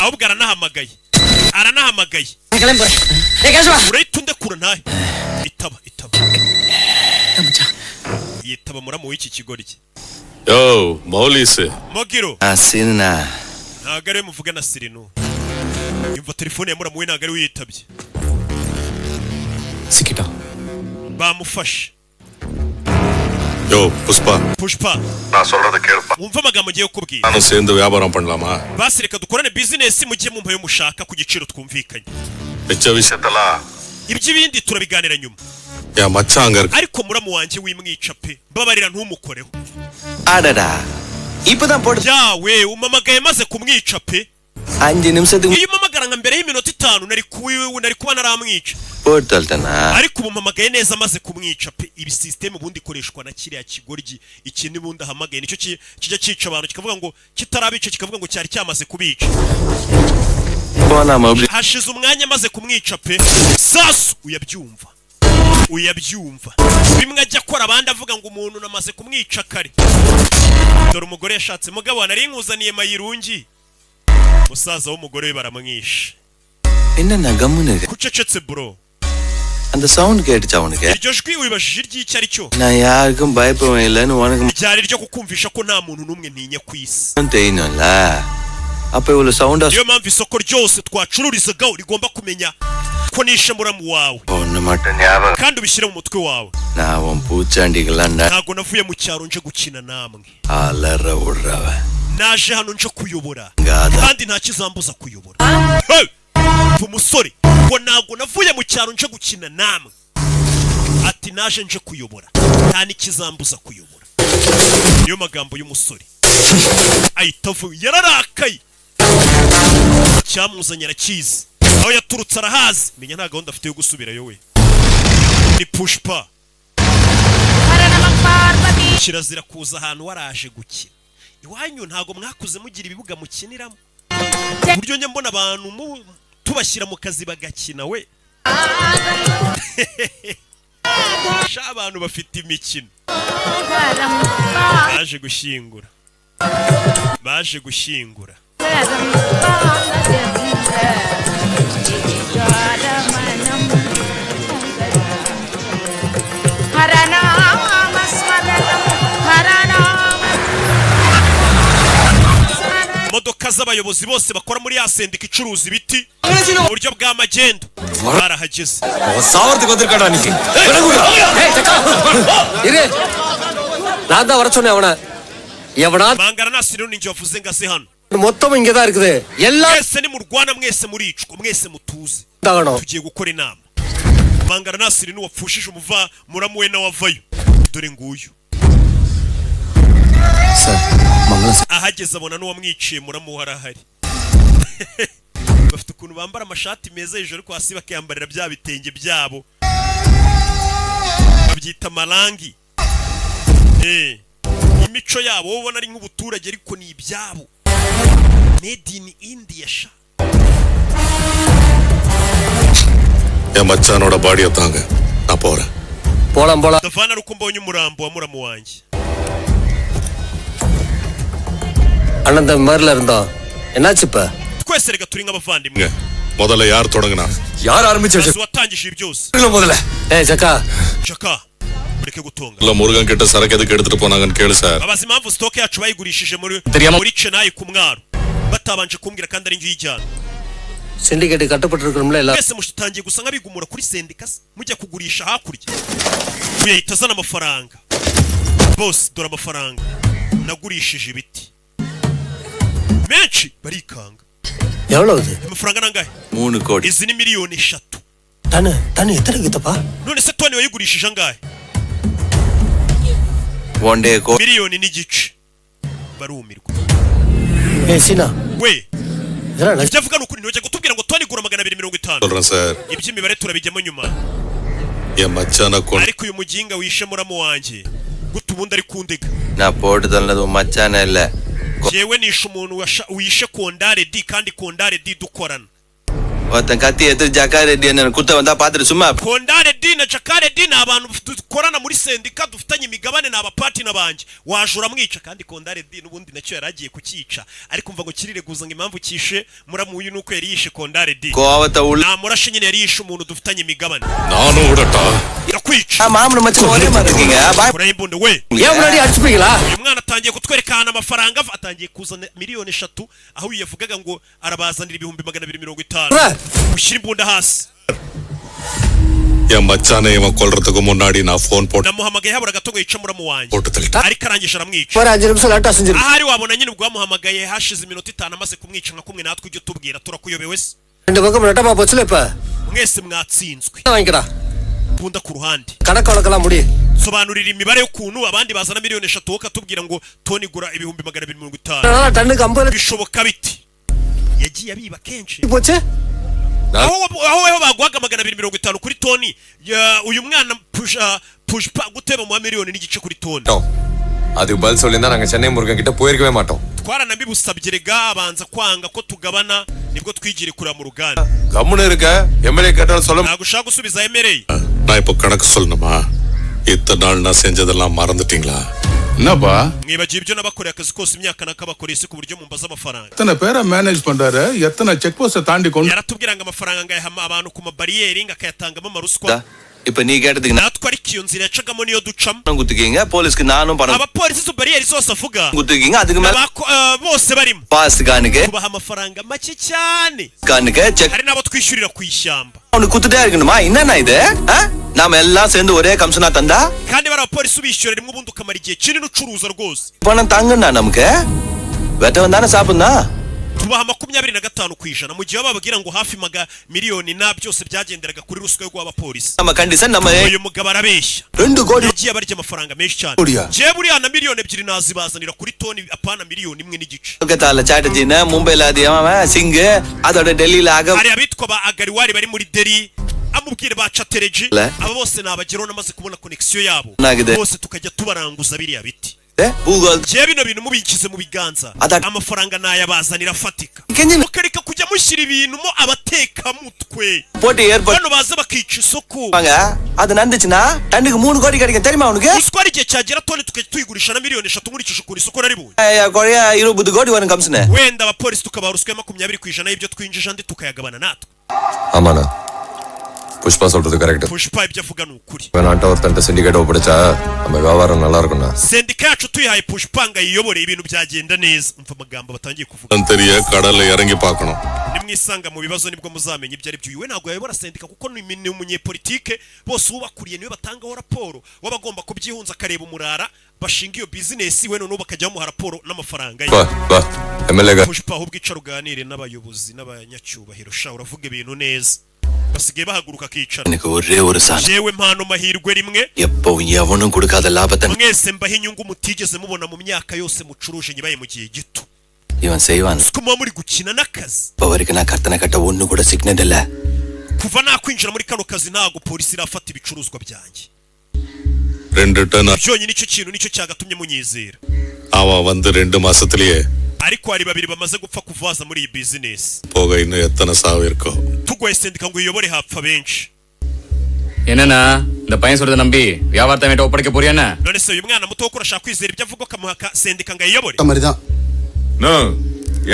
ahubwo aranahamagaye urahita undekura ntahe itaba yitaba muramu w'iki kigoryi yo maulise Mogiro asina ntabwo ariwe muvuga na Sirinu yumva telefone ya muramu we ntabwo ariwe yitabye சிக்கிட்டா bamufashe yo Pushpa நான் சொல்றத கேளுப்பா wumva amagambo ngiye kukubwira நானும் சேர்ந்து வியாபாரம் பண்ணலாமா basi reka dukorane business mugiye mumpa yo mushaka ku giciro twumvikanye icyo விஷயத்தெல்லாம் iby'ibindi turabiganira nyuma ya machanga ariko muramu wanjye wimwica pe babarira ntumukoreho அடடா இப்பதான் போடு yawe umamagaye maze kumwica pe 5 நிமிஷத்துக்கு iyo umamagara nka mbere y'iminota 5 nari kuba naramwica போட்டல்டனா ariko umamagaye neza maze kumwica pe ibi system ubundi ikoreshwa na kiriya kigoryi ikindi bundi ahamagaye nicyo kijya cica abantu kikavuga ngo kitarabica kikavuga ngo cyari cyamaze kubica bona mabli hashize umwanya maze kumwica pe sasu uyabyumva bimwe ajya akora abandi avuga ngo umuntu namaze kumwica kare dore umugore yashatse mugabo nari nkuzaniye mayirungi musaza w'umugore we baramwishe என்ன நகமுனே kucecetse bro அந்த சவுண்ட் கேட்டுச்சு அவனுக்கு iryo jwi wibashije ry'icyo ari cyo நான் யாருக்கும் பயப்படவே இல்லைன்னு உனக்கு ryari ryo kukumvisha ko nta muntu n'umwe ntinya ku isi தெரியும்ல அப்ப இவ்வளவு சவுண்டா niyo mpamvu isoko ryose twacururizagaho rigomba kumenya ko nishe muramu wawe ஒண்ணு மட்டும் ஞாபகம் kandi ubishyire mu mutwe wawe நான் உன் பூச்சாண்டிகளாம் ntabwo navuye mu cyaro nje gukina namwe அலற விடுறவ naje hano nje kuyobora ngada kandi nta kizambuza kuyobora umusore ngo ntabwo navuye mu cyaro nje gukina namwe ati naje nje kuyobora nta n'ikizambuza kuyobora niyo magambo y'umusore ahita avuye yararakaye cyamuzanye arakizi aho yaturutse arahazi menya nta gahunda afite yo gusubirayo we ni Pushpa kirazira kuza ahantu waraje gukina iwanyu ntago mwakuze mugira ibibuga mukiniramo buryo njye mbona abantu tubashyira mu kazi bagakina we sha abantu bafite imikino baje gushyingura imodoka z'abayobozi bose bakora muri ya sendika icuruza ibiti mu buryo bwa magendo barahageze சாவறதுக்கு வந்திருக்காடா நீ இரு நான் தான் வர சொன்னேன் அவனை எவனா mangara nasiro ninjye wavuze ngase hano மொத்தம் இங்க தான் இருக்குது எல்லாம் mwese ni murwana mwese muricwa mwese mutuze tugiye gukora inama mangara nasiro ni wapfushije umuva muramu we na wavayo dore nguyu ahageze abona n'uwamwiciye muramu harahari bafite ukuntu bambara amashati meza hejuru ariko hasi bakiyambarira bya bitenge byabo babyita marangi. Imico yabo wowe ubona ari nk'ubuturage ariko ni ibyabo, made in India sha. என் மச்சானோட பாடியை தாங்க, நான் போறேன். போலாம் போலாம். Davana ruko mbonye umurambo wa muramu wanjye. அண்ணன் தம்பி மாதிரில இருந்தோம், என்னாச்சு இப்ப? Twese rega turi nk'abavandimwe. முதல்ல யார் தொடங்குனா? யார் ஆரம்பிச்சது? watangije byose. முதல்ல. ஜக்கா. Chaka. Ureke gutonga. இல்ல முருகன் கிட்ட சரக்கு எதுக்கு எடுத்துட்டு போனாங்கன்னு கேளு sir. Abazi impamvu stock yacu bayigurishije muri Chennai ku mwaro. Batabanje kumbwira kandi ari ngiye ijyana. Syndicate கட்டப்பட்டிருக்கும்ல எல்லாம். Ese mushitangiye gusa nk'abigumura kuri syndicat mujya kugurisha hakurya. Kuyahita azana amafaranga. Boss dora amafaranga. Nagurishije ibiti. Menshi barikanga. எவ்வளவு இது? Amafaranga nangahe? 3 கோடி. Izi ni miliyoni 3. Tani எத்தனை Kittappa? None se Tony wayigurishije angahe? 1 day கோடி. Miliyoni n'igice. Barumirwa. Sina. We. Byavuga n'ukuri ntiwajya gutubwira ngo Tony gura 250. சொல்றேன் sir. Iby'imibare turabijyamo nyuma. என் மச்சான கொண்டு. Ariko uyu muginga wishe muramu wanjye. Guta ubundi ari kundega. நான் போடுதல்னது மச்சானே இல்ல. Jewe nishe umuntu wishe Kondare D kandi Kondare D dukorana. ஒருத்தன் கத்தி எடுத்து ஜக்காரே டி என்ன குத்த வந்தா பாத்துட்டு சும்மா. Kondare D na Jakare D ni abantu dukorana muri sendika dufitanye imigabane na abapartner banje. Wajura mwica kandi Kondare D n'ubundi nacyo yaragiye kukica. Ariko mva ngo kirire guzanga impamvu kishe muramu uyu nuko yari yishe Kondare D. கோவத்தை உள்ள. Na murashe nyine yari yishe umuntu dufitanye imigabane. நானும் விடட்டா. Irakwica. மாமன மச்சான் ஒரே மாதிரி இருக்கீங்க. பாய். Kora imbunda we. ஏன் முன்னாடி அடிச்சுப்பீங்களா? Uyu mwana atangiye kutwerekana amafaranga atangiye kuzana miliyoni 3 aho yavugaga ngo arabazanira 250. Ushyira imbunda hasi. என் மச்சானை இவன் கொல்றதுக்கு முன்னாடி நான் ஃபோன் போட்டு namuhamagaye habura gato ngo yica muramu wanjye போட்டு தள்ளிட்டா. ariko arangije aramwica. ஒரு 5 நிமிஷம் லேட்டா செஞ்சிரு. ahari wabona nyine ubwo bamuhamagaye hashize iminota 5 amaze kumwica nka kumwe natwe ujye tubwira turakuyobewe se. ரெண்டு பக்கம் ரெட்டமா போச்சுல இப்ப. mwese mwatsinzwe. வாங்கிடா. bunda ku ruhande. கணக்கு வழக்கலாம் முடி. sobanurira imibare y'ukuntu abandi bazana miliyoni 3 ukatubwira ngo Tony gura 250. டன்னுக்கு 50 bishoboka biti. yagiye abiba kenshi. போச்சு. aho bagwaga 250 kuri Tony. uyu mwana Pushpa guteba mu miliyoni n'igice kuri Tony. அதுக்கு பதில் சொல்லிருந்தா நாங்க சென்னை முருகன் கிட்ட போயிருக்கவே மாட்டோம். twaranabibusabye rega abanza kwanga ko tugabana nibwo twigire kura mu ruganda. கம்முன்னு இருக்க எம்எல்ஏ கேட்டாலும் சொல்ல. ntabwo ushaka gusubiza emereye. நான் இப்போ கணக்கு சொல்லணுமா? இத்தனை நாள் நான் செஞ்சதெல்லாம் மறந்துட்டீங்களா? என்னப்பா mwibagiye ibyo nabakoreye akazi kose imyaka nakabakoreye isi ku buryo mumbaza amafaranga. எத்தனை பேரை மேனேஜ் பண்றாரு, எத்தனை செக் போஸ்ட் தாண்டி கொண்டு yaratubwiranga amafaranga ngayahama abantu ku mabariyeri ngakayatangamo amaruswa. இப்ப நீ கேட்டதுக்கு natwe ariko iyo nzira yacagamo niyo ducamo. குத்துக்கீங்க, போலீஸ்க்கு நானும் பணம் abapolisi zo bariyeri zose avuga குத்துக்கீங்க, அதுக்கு மேல bose barimo பாஸ் கானுக்கு tubaha amafaranga make cyane கானுக்கு check hari nabo twishyurira ku ishyamba. அவனுக்கு குத்துட்டே இருக்கணுமா? என்னன்னா இது? நாம எல்லாம் சேர்ந்து ஒரே கமிஷனா தந்தா kandi bari abapolisi ubishyura rimwe ubundi ukamara igihe kinini ucuruza rwose. பணம் தாங்கண்ணா நமக்கு வெட்டவன் தானே சாப்பிடுனா. tubaha 25% ku ijana mu gihe bababwira ngo hafi miliyoni na byose byagenderaga kuri ruswa yo guhabapolisi. நம்ம கண்டிஷன் நம்ம uyu mugabo arabeshya 2 கோடி yagiye abarya amafaranga menshi cyane. je buriya na miliyoni 2 nazibazanira kuri Tony apana miliyoni 1 n'igice. கத்தால சாட்டர்ஜினா மும்பைல அதியமா சிங் அதோட டெல்லில ஆக hari abitwa ba agariwari bari muri Delhi amubwire ba Chatterjee abo bose nabageraho namaze kubona connection yabo bose tukajya tubaranguza biriya biti. je bino bintu mubikize mu biganza amafaranga nayabazanira fatika mukareka kujya mushyira ibintu mo abateka mutwe போட்டி airport bano baza bakica isoko வாங்க அது நடந்துச்சுனா டன்னுக்கு 3 கோடி கிடைக்கும் தெரியுமா உனக்கு? uswari igihe cyagera Tony tukajya tuyigurisha na miliyoni 3 nkurikije kuri isoko naribonye Korea 20 கோடி வரும் commission. wenda abapolisi tukabaruswa 20% y'ibyo twinjije andi tukayagabana natwe. ஆமாண்ணா புஷ்பா சொல்றது correct. Pushpa ibyo avuga ni ukuri. வேணாட்ட ஒருத்தன்ட்ட சிண்டிகேட் ஒப்படைச்சா நம்ம வியாபாரம் நல்லா இருக்கும்ண்ணா. sendika yacu tuyihaye Pushpa ngo ayiyobore ibintu byagenda neza. umva amagambo batangiye kuvuga. தெரிய கடல்ல இறங்கி பார்க்கணும். nimwisanga mu bibazo nibwo muzamenya ibyo ari byo. we ntabwo yayobora sendika kuko ni umunyepolitike bose ubakuriye niwe batangaho raporo wabagomba kubyihunza akareba umurara bashinga iyo business we none bakajya bamuha raporo n'amafaranga ye. வா MLA Pushpa ahubwo icara uganire n'abayobozi n'abanyacyubahiro sha uravuga ibintu neza. basigaye bahaguruka akicara. எனக்கு ஒரே ஒரு San jewe mpano mahirwe rimwe எப்பவும் எவனும் கொடுக்காத லாபத்தை mwese mbaho inyungu mutigeze mubona mu myaka yose mucuruje nyibaye mu gihe gito. இவன் செய்வான். Kuma muri gukina n'akazi. இப்போ வரைக்கும் நான் கர்த்தனை கட்ட ஒண்ணு கூட சிக்னட் இல்ல. Kuva nakwinjira muri kano kazi ntago polisi irafata ibicuruzwa byanjye. 2 ton Byonye nicyo kintu nicyo cyagatumye munyizera. அவ வந்து 2 மாசத்திலேயே Ariko hari babiri bamaze gupfa kuvaza muri iyi business. போக இன்னும் எத்தனை சாவு இருக்கோ. Tugoye sendika ngo uyobore hapfa benshi. என்னன்னா இந்த பையன் சொல்றத நம்பி வியாபாரத்தை மேட்ட ஒப்படைக்க போறியானே? None se uyu mwana muto kurashaka kwizera ibyo avuga kamuhaka sendika ngo ayobore. மாதிரிதான். நோ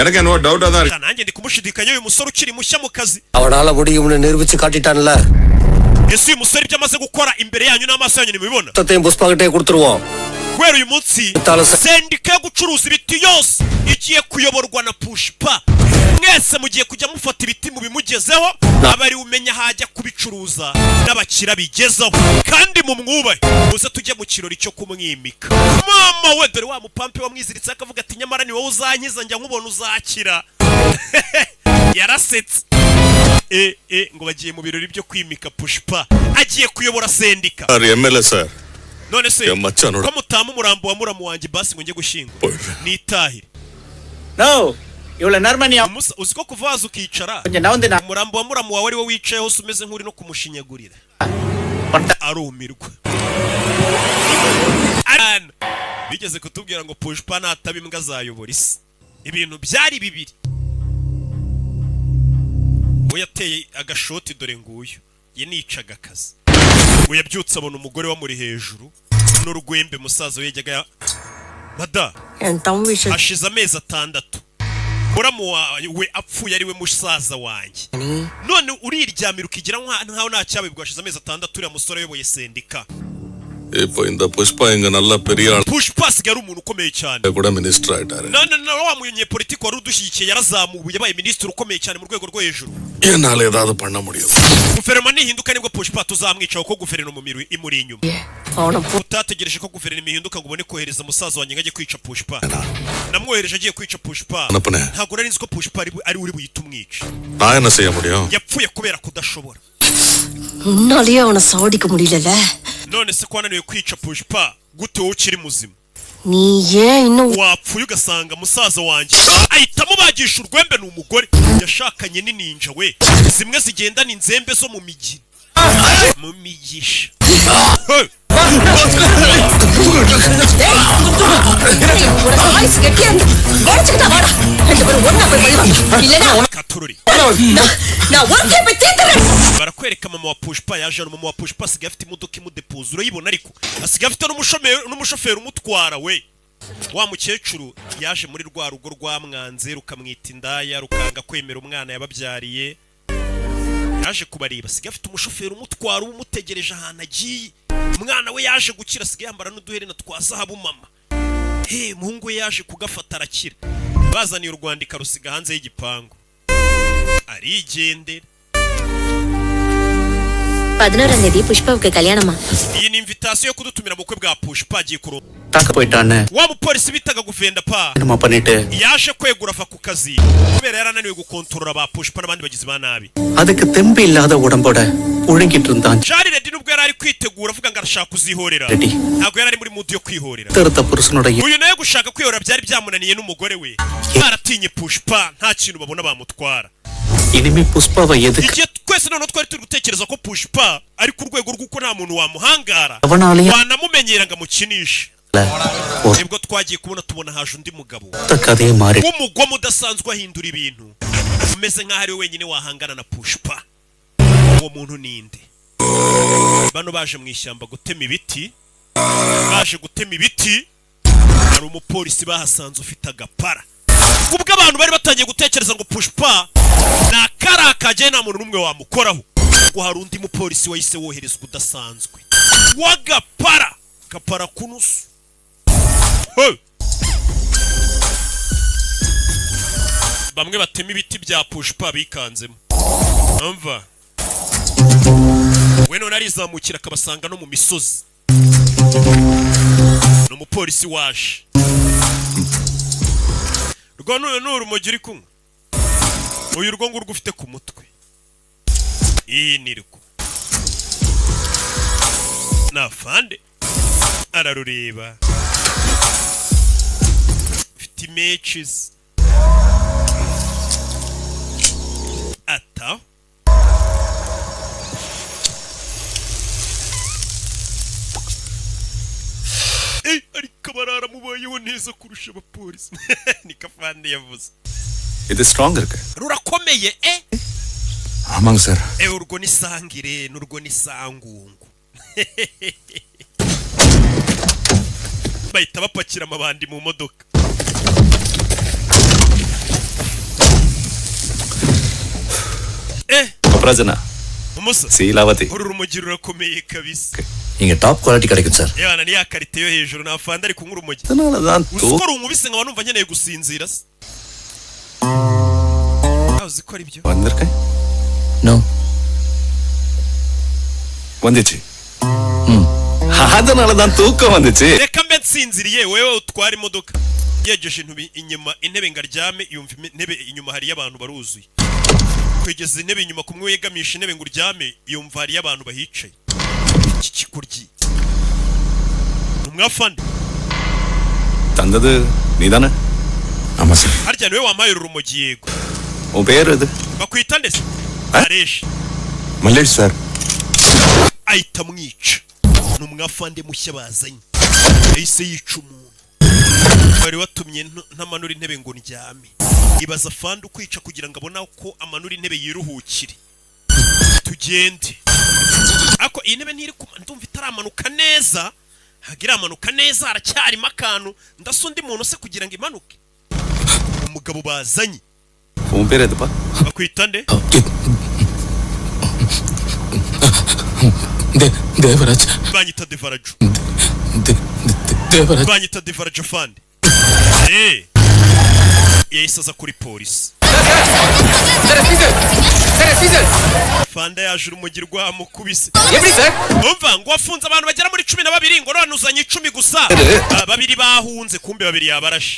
எனக்கு என்ன டவுட்டா தான் இருக்கு. Nanjye ndi kumushidikanya uyu musore ukiri mushya mu kazi. அவனால முடியும்னு நிரூபிச்சு காட்டிட்டான்ல. Ese uyu musore ibyo amaze gukora imbere yanyu n'amaso yanyu nimubibona. சத்தையும் புஷ்பா கிட்டே கொடுத்துருவோம். Kwera uyu munsi sendika yo gucuruza ibiti yose igiye kuyoborwa na Pushpa. Mwese mugiye kujya mufata ibiti mu bimugezeho abari umenya hajya kubicuruza n'abakira bigezaho kandi mu mwubahe muze tujye mu kirori cyo kumwimika. Mama we dore wa mupampe wamwiziritse akavuga ati nyamara ni wowe uzankiza njya nkubona uzakira. Yarasetse. Ngo bagiye mu birori byo kwimika Pushpa agiye kuyobora sendika. Ari MLA sir. None se ko mutamu umurambo wa muramu wanjye basi ngo njye gushinga nitahire. No, iwala narmani ya Uziko kuvaza ukicara. naundi na Umurambo wa muramu wawe ari wo wicayeho umeze nk'uri no kumushinyagurira. Arumirwa. Bigeze kutubwira ngo Pushpa nataba imbwa zayobora isi. Ibintu byari bibiri. We yateye agashoti dore nguyu. Ye nicaga akazi. We yabyutse abona umugore wa muri hejuru n'urugwembe musaza we yajyaga Mada. Hashize amezi 6. Muramu we apfuye ari we musaza wanjye. None uriryamira ukigira nkaho nta cyabe bwashize amezi 6 uriya musore ayoboye sendika. இப்போ இந்த புஷ்பா எங்க நல்ல பெரிய ஆள். Pushpa sigara umuntu ukomeye cyane. கூட மினிஸ்டர் ஆயிட்டாரு. No wa munye politiki wari udushyigikiye yarazamuye yabaye minister ukomeye cyane mu rwego rwo hejuru. என்னால ஏதாவது பண்ண முடியும். Guverinoma nihinduka nibwo Pushpa tuzamwica uko guverinoma imuri inyuma. Utategereje ko guverinoma ihinduka ngo ubone kohereza musaza wanjye ngaje kwica Pushpa. Namwohereje agiye kwica Pushpa. Ntabwo nari nzi ko Pushpa ari uri buyite umwica. நான் என்ன செய்ய முடியும்? Yapfuye kubera kudashobora. உன்னாலேயே அவனை சாவடிக்க முடியல. None se kwananiwe kwica Pushpa gute wowe ukiri muzima? நீ ஏன் இன்னும் wapfuye ugasanga musaza wanjye ahitamo bagisha urwembe n'umugore yashakanye n'ininja we zimwe zigendana inzembe zo mu migi mu migisha. Barakwereka mama wa Pushpa yaje no mama wa Pushpa asigaye afite imodoka imudepoza urayibona ariko asigaye afite n'umushoferi umutwara we. Wa mukecuru yaje muri rwa rugo rwa mwanze rukamwita indaya rukanga kwemera umwana yababyariye. Yaje kubareba asigaye afite umushoferi umutwara umutegereje ahantu agiye. Umwana we yaje gukira asigaye yambara n'uduherena twa zahabu mama. Muhungu we yaje kugafata arakira. Bazaniye urwandika rusiga hanze y'igipangu. Arigendera. 11ஆம் தேதி புஷ்பாவுக்கு கல்யாணமா? Iyi ni invitation yo kudutumira mukwe bwa Pushpa agiye kuro. taka போயிட்டானே. Wa mupolisi bitaga guvenda pa. என்னமா பண்ணிட்டு? Yaje kwegura fa ku kazi. Kubera yarananiwe gukontorora ba Pushpa n'abandi bagizi ba nabi. அதுக்கு தெம்பு இல்லாத உடம்போட உழுங்கிட்டு இருந்தான். Jari Redi nubwo yari ari kwitegura avuga ngo arashaka kuzihorera. Ntabwo yari ari muri mood yo kwihorera. தருத்த புருஷனோட Uyu naye gushaka kwihorera byari byamunaniye n'umugore we. Baratinye Pushpa nta kintu babona bamutwara. இனிமே புஷ்பாவை எதுக்கு? Igihe twese none twari turi gutekereza ko Pushpa ari ku rwego rw'uko nta muntu wamuhangara. அவனாலே Banamumenyera ngo amukinishe. Nibwo twagiye tubona haje undi mugabo. takade mari. Umugome udasanzwe ahindura ibintu. Umeze nk'aho ari we wenyine wahangana na Pushpa. Uwo muntu ninde? Bano baje mu ishyamba gutema ibiti. Baje gutema ibiti. Hari umupolisi bahasanze ufite agapara. Ubwo abantu bari batangiye gutekereza ngo Pushpa na karakaje nta muntu numwe wamukoraho. Ngo hari undi mupolisi wahise woherezwa udasanzwe. Wagapara. Kapara kunusu. Bamwe batema ibiti bya Pushpa bikanzemo. Umva. We none arizamukira akabasanga no mu misozi. N'umupolisi waje. Rwano n'urumogi uri kumwe. Uyu rwongo rugufite ku mutwe. Iyi ni rwo. Nafande ararureba. Ufite matches. Ata ariko barara mubayeho neza kurusha abapolisi. Niko afande yavuze. இது ஸ்ட்ராங் இருக்கு. Rurakomeye ஆமாங்க sir. urwo ni sangire n'urwo ni sangungu. Bahita bapakira amabandi mu modoka. அப்ராஜனா. Umusa. Seelavathi. uru rumogi rurakomeye kabisa. இங்க top quality கிடைக்கும் sir. Yana ni yakarite yo hejuru na afande ari kunkura urumogi. அதனால தான் Uskora unkubise nkaba numva nkeneye gusinzira se. Uzi ko ari byo? வந்திருக்கேன். நோ. வந்துச்சு. அதனால தான் தூக்கம் வந்துச்சு. Reka mbe nsinziriye wewe utwara imodoka. Yegeje intubi inyuma intebe ngaryame yumva intebe inyuma hari y'abantu baruzuye. Kwegeza intebe inyuma kumwe yegamisha intebe nguryame yumva hari y'abantu bahicaye. Iki kikuryi. Umwafande. தந்தது நீதானே? ஆமா sir. Harya niwe wampaye urumogi yego. உன் பேர் எது? Bakwita ndese? Aresh. Mallesh sir. Ahita mwica. Numwafande mushya bazanye. Yahise yica umuntu. Bari watumye ntamanura intebe ngo ndyame. Ibaza fande ukwica kugira ngo abona ko amanura intebe yiruhukire. Tugende. Ako iyi ntebe ntiri ndumva itaramanuka neza. Hagira amanuka neza aracyarimo akantu. Ndasundi muntu se kugira ngo imanuke. Umugabo bazanye. உன் பேர் எதுப்பா? Bakwita nde? Devaraj. Banyita Devaraju. Devaraj. Banyita Devaraju fande. Yahise aza kuri polisi. Fande yaje urumogi rwamukubise. Umva ngo wafunze abantu bagera muri 12 ngo nonuzanye 10 gusa. Babiri bahunze kumbe babiri yabarashe.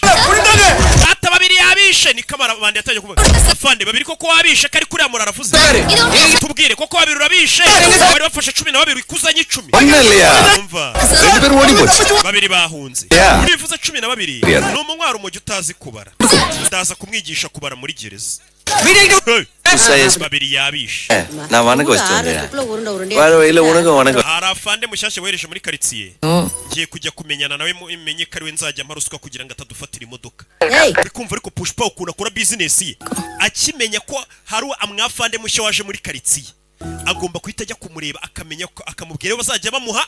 Ata babiri yabishe ni kamara bandi yataje kuvuga. Fande babiri koko wabishe kari kuri amura aravuze. Tubwire koko babiri urabishe. Bari bafashe 12 ikuzanye 10. Umva. ரெண்டு பேரும் ஓடி போச்சு. Babiri bahunze. Urivuze 12. No munwara umogi utazi kubara. Ndaza kumwigisha kubara muri gereza. Babiri yabishe. நான் வணக்கம் வச்சிட்டேன். வர வழியில உனக்கு வணக்கம். Arafande mushashe wereje muri quartier. Ngiye kujya kumenyana nawe menye kariwe nzajya maruswa kugira ngo atadufatira imodoka. Bikumva ariko Pushpa ukunda kora business ye. Akimenya ko hari amwafande mushya waje muri quartier. Agomba kuhita ajya kumureba akamenya ko akamubwira bazajya bamuha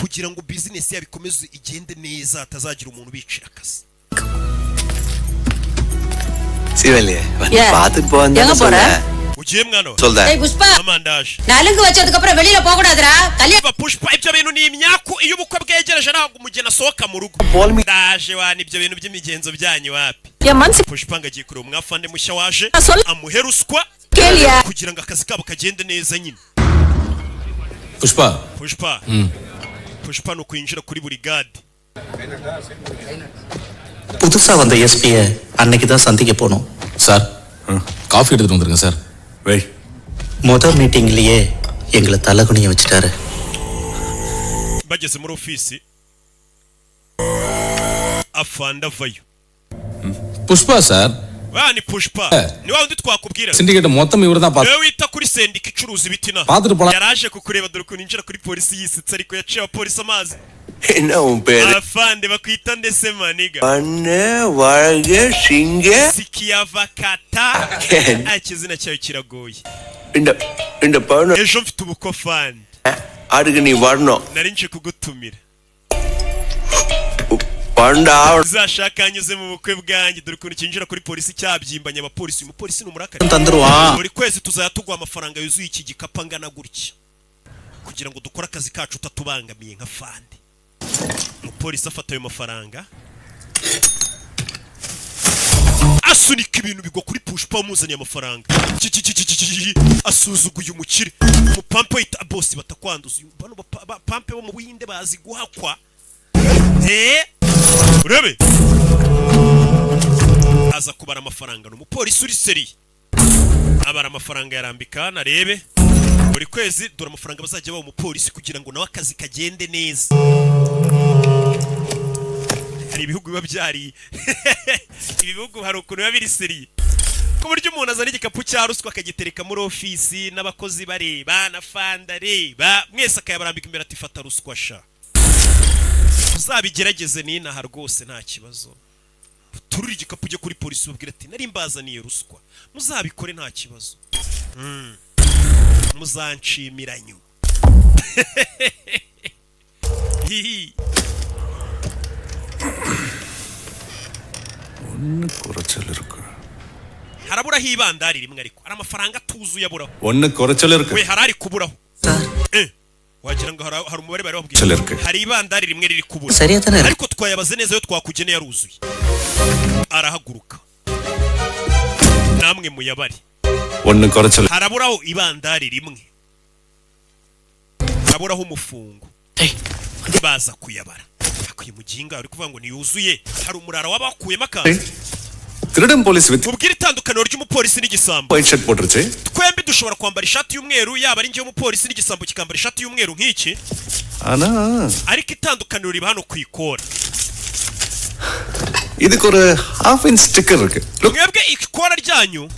kugira ngo business ye bikomeze igende neza atazagira umuntu bicira akazi. சீவலியே பாத்துட்டு போறேன். எங்க போற? Ugiye mwana wa? சொல்றேன். டேய் புஷ்பா. Amandaje. நலுங்கு வச்சதுக்கு அப்புறம் வெளியில போக கூடாதுடா. Kaliva Pushpa ibyo bintu ni imyaku iyo ubukwe bwegereje ntabwo umugena asohoka mu rugo. Ndaje wana ibyo bintu by'imigenzo byanyu wapi? Pushpa ngagiye kure umwafande mushya waje amuheruswa kugira ngo akazi kabo kagende neza nyine. Pushpa no kwinjira kuri brigade. புதுசா வந்த எஸ்பியை அன்னைக்கு தான் சந்திக்க போனோம் sir. Coffee எடுத்துட்டு வந்துருங்க சார். முதல் மீட்டிங்லயே எங்களை தலைகுனிய வச்சுட்டாரு. Bageze muri ofisi afanda vayo. Pushpa sir. Ni Pushpa. Ni wa undi twakubwira. Syndicate மொத்தம் இவர்தான் Wewe wita kuri sendika icuruza ibitina. பாத்துட்டு போலாம். Yaraje kukureba dore ko ninjira kuri polisi yisitse ariko yaciye polisi amazi. என்ன உன் பேர்? Afande bakwita ndese maniga. அண்ணே வாழ்க சிங்க. Sikia vakata. Akizina cyayo kiragoye. இந்த பணம் Ejo mfite ubuko fande. அதுக்கு நீ வரணும். Nari nje kugutumira. Banda Uzashaka nyuze mu bukwe bwanjye dore ko kinjira kuri polisi cyabyimbanye abapolisi. Umupolisi n'umurakari. தந்துருவான். Buri kwezi tuzaya tugwa amafaranga yuzuye iki gikapa ngana gutya. Kugira ngo dukora akazi kacu tatubangamiye nka fande. Umupolisi afata ayo mafaranga asunika ibintu bigwa kuri Pushpa umuzaniye amafaranga. Asuzuguye umukire. Umupampe wita boss batakwanduza. Bano pampe bo mu Buhinde bazi guhakwa. Urebe aza kubara amafaranga n'umupolisi uri seri. Abara amafaranga yarambika narebe buri kwezi dore amafaranga bazajya bawo umupolisi kugira ngo nawe akazi kagende neza. Hari ibihugu biba byari ibihugu hari ukuntu biba biri seri. ku buryo umuntu azana igikapu cya ruswa akagitereka muri ofisi n'abakozi bareba na fanda reba mwese akayabarambika imbere ati fata ruswa sha. Uzabigerageze n'inaha rwose nta kibazo. Tururi igikapu cyo kuri polisi ubwira ati nari mbazaniye ruswa. Muzabikore nta kibazo. Muzanshimira nyu. Hihi. One korachal irukku. Harabura hibandari rimwe ariko ari amafaranga tuzuye aburaho. One korachal irukku. We harari kuburaho. Wagira ngo hari umubare bari babwiye. Hari ibandari rimwe riri kubura. Ariko twayabaze neza yo twakugeneye yaruzuye. Arahaguruka. Namwe muyabari. One korachal. Haraburaho ibandari rimwe. Haraburaho umufungo. Baza kuyabara. Akuye muginga ari kuvuga ngo niyuzuye. Hari umurara wabakuyemo akazi. Tiradem police with. Mubwira itandukaniro ry'umupolisi n'igisambo. White shirt poturche. Twembi dushobora kwambara ishati y'umweru yaba ari ngiye umupolisi n'igisambo kikambara ishati y'umweru nk'iki. Ana. Ariko itandukaniro riba hano ku ikora. Idiko half inch sticker irukku. Mwebwe ikora ryanyu.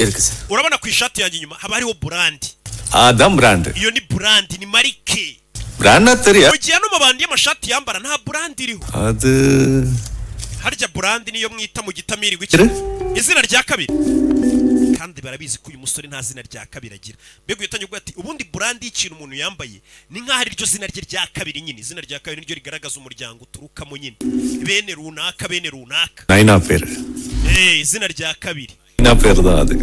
Urabona ku ishati yanjye inyuma haba hariho brand. Adam brand. Iyo ni brand ni marike. Brand atariya. Ugiye no mabandi y'amashati yambara nta brand iriho. Harya brand niyo mwita mu gitamiri gwiki. Izina rya kabiri. Kandi barabizi ko uyu musore nta zina rya kabiri agira. Mbego yatanye ubwo ati ubundi brand y'ikintu umuntu yambaye ni nkaho ari ryo zina rye rya kabiri nyine. Izina rya kabiri niryo rigaragaza umuryango uturukamo nyine. Bene runaka bene runaka. Naina pere. Izina rya kabiri. Naina pere da ade.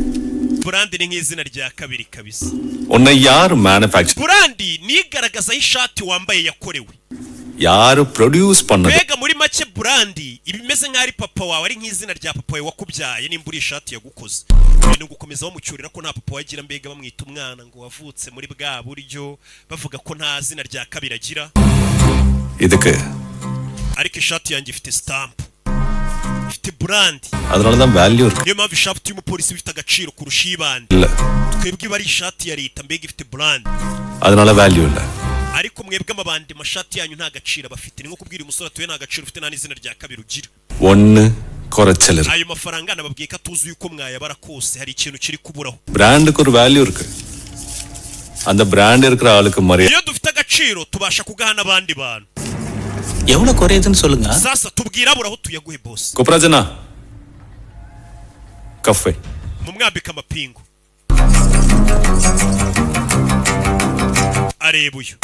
Brand ni nk'izina rya kabiri kabisa. Onna yaru manufacture. Brand ni igaragaza ishati wambaye yakorewe. Yaru produce pannadu. Mbega muri make brand ibimeze nk'ari papa wawe ari nk'izina rya papa wawe wakubyaye nimbura ishati yagukoze. Ibintu gukomeza bamucyurira ko nta papa wagira mbega bamwita umwana ngo wavutse muri bwa buryo bavuga ko nta zina rya kabiri agira. Idike. Ariko ishati yanjye ifite stamp. Ifite brand. Adralda value irukku. Niyo mpamvu ishati y'umupolisi ifite agaciro kurusha ibandi. Twebwe bari ishati ya leta mbega ifite brand. Adralda value illa. Ariko mwebwe amabandi mashati yanyu nta gaciro bafite. Ni nko kubwira umusore atuye nta gaciro ufite nta n'izina rya kabiri ugira. One korachal irukku. Ayo mafaranga nababwiye ko atuzuye uko mwayabara kose hari ikintu kiri kuburaho. Brand ko value irukku. And brand irukra alukku mariya. Iyo dufite agaciro tubasha kugaha n'abandi bantu. எவ்வளவு குறையுதுன்னு சொல்லுங்க. Sasa tubwira aburaho tuyaguhe boss. Koprajana. Cafe. Mumwambika amapingu. Areba uyu.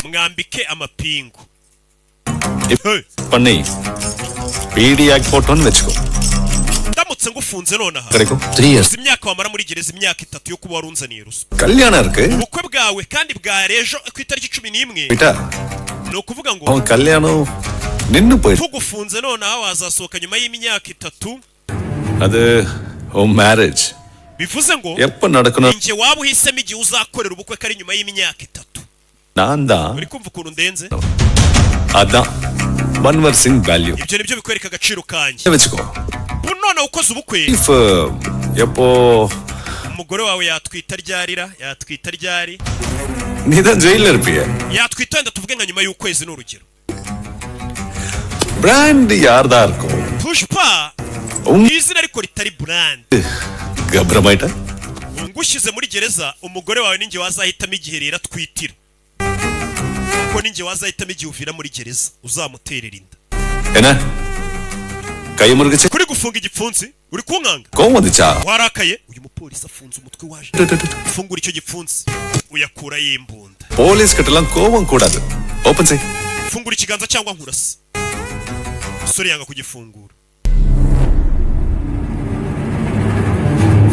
Mwambike amapingu. Panni. PD act photon vechko. Ndamutse ngufunze nonaha. Kareko. 3 years. Imyaka wamara muri gereza imyaka 3 yo kuba warunzaniye ruswa. Kalyana irukku. Ubukwe bwawe kandi bwa rejo ku itariki 11. Pita. No kuvuga ngo Kalyano ninnu poyi. Tugufunze nonaha wazasohoka nyuma y'imyaka 3. Adu marriage. Bivuze ngo Eppa nadakuna. Nje waba uhisemo igihe uzakorera ubukwe kari nyuma y'imyaka 3. Nanda. Uri kumva ukuntu ndenze? Ada. Conversing value. Ibyo nibyo bikwereka agaciro kanje. Vechko. None ukoze ubukwe. If yapo umugore wawe yatwita ryari? Nida jailer piya. Yatwita nda tuvuge nka nyuma y'ukwezi n'urugero. Brand yardar ko. Pushpa. Izina ariko ritari brand. Gabramaita. Ngushize muri gereza umugore wawe ninjye wazahitamo igihe rero atwitira. Ko ninjye wazahitamo igihe uvira muri gereza uzamuterera inda. Ena. Kayimurgice. Kuri gufunga igipfunsi uri kunkanga. Ko ndicha. Warakaye uyu mupolisi afunze umutwe waje. Fungura icyo gipfunsi uyakura y'imbunda. Police katalan kovam kodadu. Open say. Fungura ikiganza cyangwa nkurasa. Sori yanga kugifungura.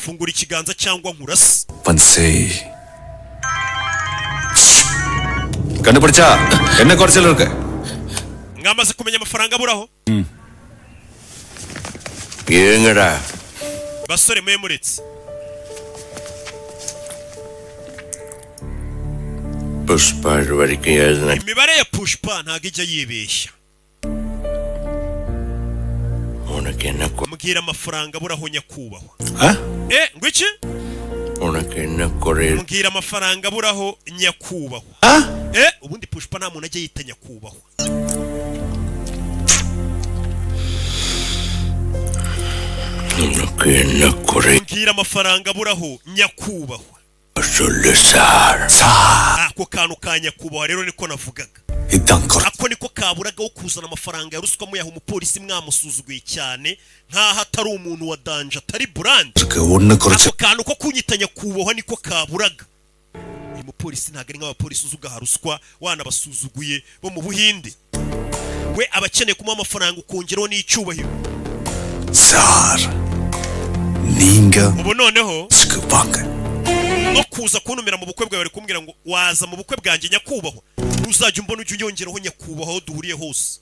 Fungura ikiganza cyangwa nkurasa. Open say. Kandu padicha. Enna korachal irukku. Mwamaze kumenya amafaranga aburaho? Yengada. Basore memuretse. Pushpa varike yazna. Imibare ya Pushpa ntago ijya yibeshya. Onakena ko. Mbwira amafaranga aburaho nyakubahwa. Ngwiki? Onakena kore. Mbwira amafaranga aburaho nyakubahwa. Ubundi Pushpa nta muntu ajya yita nyakubahwa. என்ன குறை ngira amafaranga aburaho nyakubahwa ako kantu ka nyakubahwa rero niko navugaga ako niko kaburaga wo kuzana amafaranga ya ruswa muyaha umupolisi mwamusuzuguye cyane nkaho atari umuntu wa danje atari brand ako kantu ko kunyita nyakubahwa niko kaburaga uyu mupolisi ntabwo ari nk'abapolisi uzugaha ruswa wanabasuzuguye bo mu Buhinde we abakeneye kumuha amafaranga ukongeraho n'icyubahiro ninga ubu noneho no kuza kuntumira mu bukwe bwawe bari kumbwira ngo waza mu bukwe bwanjye nyakubahwa uzajya umbona ujye unyongeraho nyakubahwa aho duhuriye hose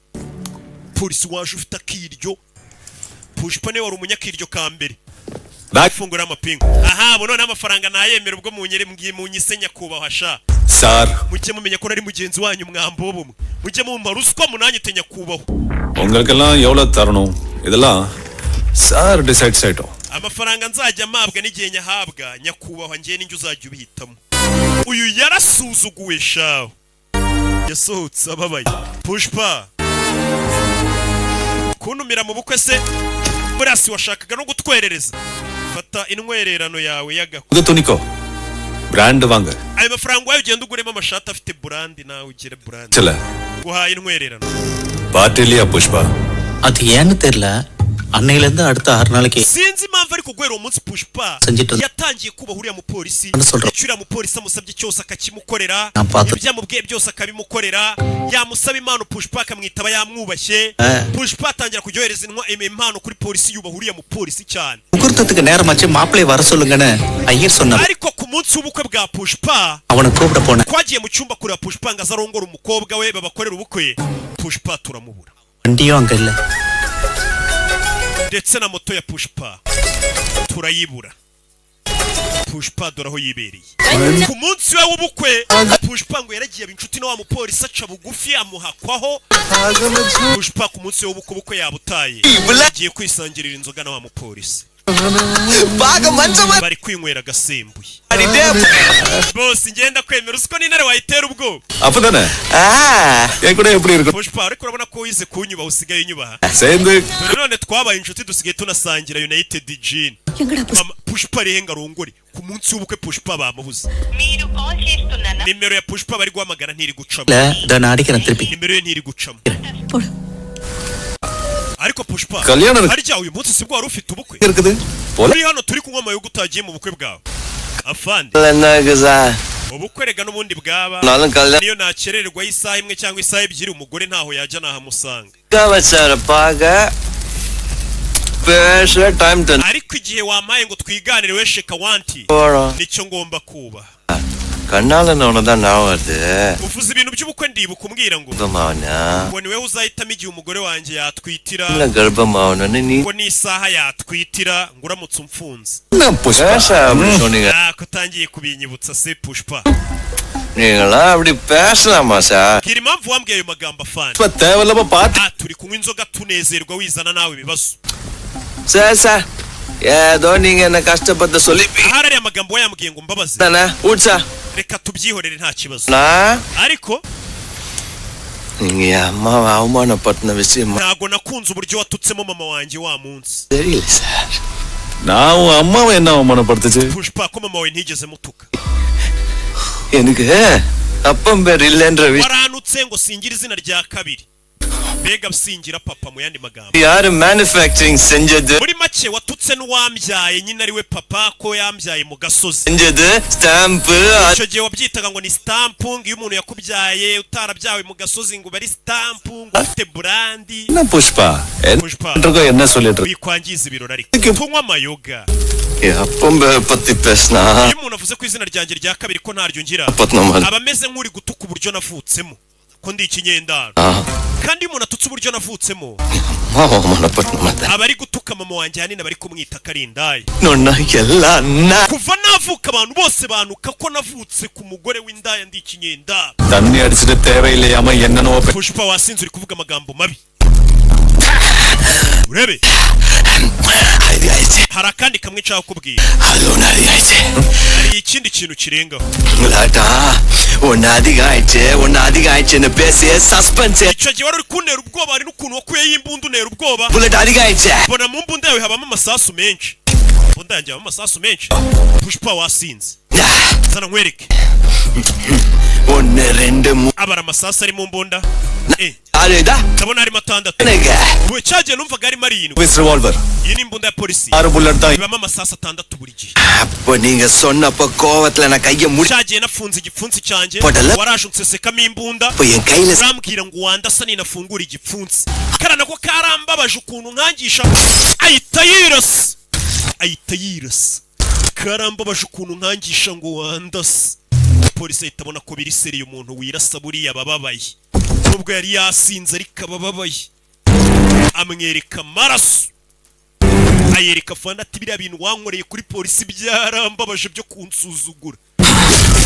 polisi waje ufite akiryo Pushpa ne wari umunyakiryo ka mbere bafungura amapingu aha bo none amafaranga nayemera ubwo mu nyise nyakubahwa sha mujye mumenya ko ari mugenzi wanyu mwambo bumwe mujye mumpa ruswa munanyite nyakubahwa உங்களுக்கெல்லாம் எவ்வளவு தரணும் இதெல்லாம் sir decide செய்யட்டும் amafaranga nzajya mabwa n'igihe nyahabwa nyakubahwa ngiye ninjye uzajya ubihitamo uyu yarasuzuguwe shaho yasohotse ababaye Pushpa kuntumira mu bukwe se burasi washakaga no gutwerereza fata intwererano yawe y'agako udatoniko brand wanga ayo mafaranga wayo ugenda uguremo amashati afite brand nawe ugire brand chala guhaye intwererano பாட்டிலியா புஷ்பா அது ஏன்னு தெரியல அன்னையில இருந்து அடுத்த 6 நாளைக்கு sinzi impamvu ariko gwera umunsi Pushpa yatangiye kuba huriya mu polisi icura mu polisi amusabye cyose akakimukorera ibyamubwiye byose akabimukorera yamusaba impano Pushpa akamwitaba yamwubashye Pushpa atangira kujyohereza impano kuri polisi yuba huriya mu polisi cyane முகூர்த்தத்துக்கு நேரமாச்சு மாப்பிளை வர சொல்லுங்கன்னு ஐயர் சொன்னார் ariko ku munsi w'ubukwe bwa Pushpa அவனை கூப்பிட போனேன் twagiye mu cyumba kureba Pushpa ngo azarongora umukobwa we babakorera ubukwe Pushpa turamubura வண்டியும் அங்க இல்ல ndetse na moto ya Pushpa turayibura Pushpa doraho yibereye ku munsi we w'ubukwe Pushpa ngo yaragiye inshuti no wa mupolisi aca bugufi amuhakwaho Pushpa ku munsi we w'ubukwe yabutaye agiye kwisangirira inzoga na wa mupolisi bari kwinywera agasembuye boss ngenda kwemera usko n'intare wayitera ubwo அப்பதானே கூட எப்படி இருக்கு Pushpa ariko urabona ko wize kunyuba usigaye unyubaha சேர்ந்து none twabaye inshuti dusigaye tunasangira United Gin Pushpa renga rongori ku munsi w'ubukwe Pushpa bamubuze nimero ya Pushpa bari guhamagara ntiri gucamo நான் அடிக்கிறேன் திருப்பி nimero ye ntiri gucamo ariko Pushpa harya uyu munsi sibwo wari ufite ubukwe இருக்குது uri hano turi kunywa amayoga utagiye mu bukwe bwawe afande ubukwe rega n'ubundi bwaba niyo nakerererwa isaha imwe cyangwa isaha ebyiri umugore ntaho yajya nahamusanga ariko igihe wamaye ngo twiganire we sheka wanti nicyo ngomba kuba கண்ணால நோனதான் நான் வருது uvuze ibintu by'ubukwe ndibuka umbwira ngo ngo niwe uzahitamo igihe umugore wanjye yatwitira ngo n'isaha yatwitira ngo uramutse umfunze ko utangiye kubinyibutsa se Pushpa நீங்களா அப்படி பேசலாமா sir gira impamvu wambwiye ayo magambo afande turi kunywa inzoga tunezerwa wizana nawe ibibazo sir sir ஏதோ நீங்க என்ன கஷ்டப்பட்டு சொல்லி harari amagambo wayambwiye ngo mbabaze utsa reka tubyihorere nta kibazo ariko நீங்க அம்மா அவமானப்படுத்தின விஷயம் ntago nakunze uburyo watutsemo mama wanjye wa munsi தெரியல சார் நான் உன் அம்மாவை என்ன அவமானப்படுத்துச்சு Pushpa ko mama wawe ntigeze mutuka எனக்கு அப்பம் பேர் இல்லன்ற waranutse ngo singira izina rya kabiri mbega singira papa mu yandi magambo யாரு manufacturing செஞ்சது muri make watutse n'uwambyaye nyine ari we papa ko yambyaye mu gasozi செஞ்சது stamp icyo gihe wabyitaga ngo ni stamp iyo umuntu yakubyaye utarabyawe mu gasozi ngo bari stamp ngo ufite brandi என்ன புஷ்பா என்ன சொல்லிட்டு bikwangiza ibirori ariko tunywa amayoga அப்பம் பேர் பத்தி பேசினா iyo umuntu avuze ku izina ryanjye rya kabiri ko ntaryo ngira aba ameze nk'uri gutuka uburyo navutsemo ko ndi ikinyendaro kandi iyo umuntu atutse uburyo navutsemo aba ari gutuka mama wanjye hanini bari kumwita karindayi kuva navuka abantu bose banuka ko navutse ku mugore w'indaya ndi ikinyendaro தண்ணி அடிச்சிட்டு தேவையில்லையாம என்னனோ Pushpa wasinze uri kuvuga amagambo mabi urebe hari akandi kamwe nshaka kubwira hari ikindi kintu kirengaho icyo gihe wari uri kuntera ubwoba hari n'ukuntu wakuyeho imbunda untera ubwoba mbona mu mbunda yawe habamo amasasu menshi imbunda yanjye amasasu menshi. Pushpa wasinze. Zana nkwereke. Abara amasasu ari mu mbunda. Ndabona harimo 6. We cyagiye numvaga ari 7. With revolver. Iyi ni imbunda ya polisi. 6 bullet da. Ibamo amasasu 6 buri gihe. Appo ninga sonnappa kovatla na kaiye muri. Cyagiye nafunze igipfunsi cyanjye. Waraje unsesekamo imbunda. Urambwira ngo wandasa ninafungura igipfunsi. Karana ko karambabaje ukuntu nkangisha. Ahita yirasa. Karambabaje ukuntu nkangisha ngo wandasa. Polisi itabona ko biri seri umuntu wirasa buriya bababaye. Nubwo yari yasinze ariko abababaye. Amwereka maraso. Ayereka fana ati biriya bintu wankoreye kuri polisi byarambabaje byo kunsuzugura.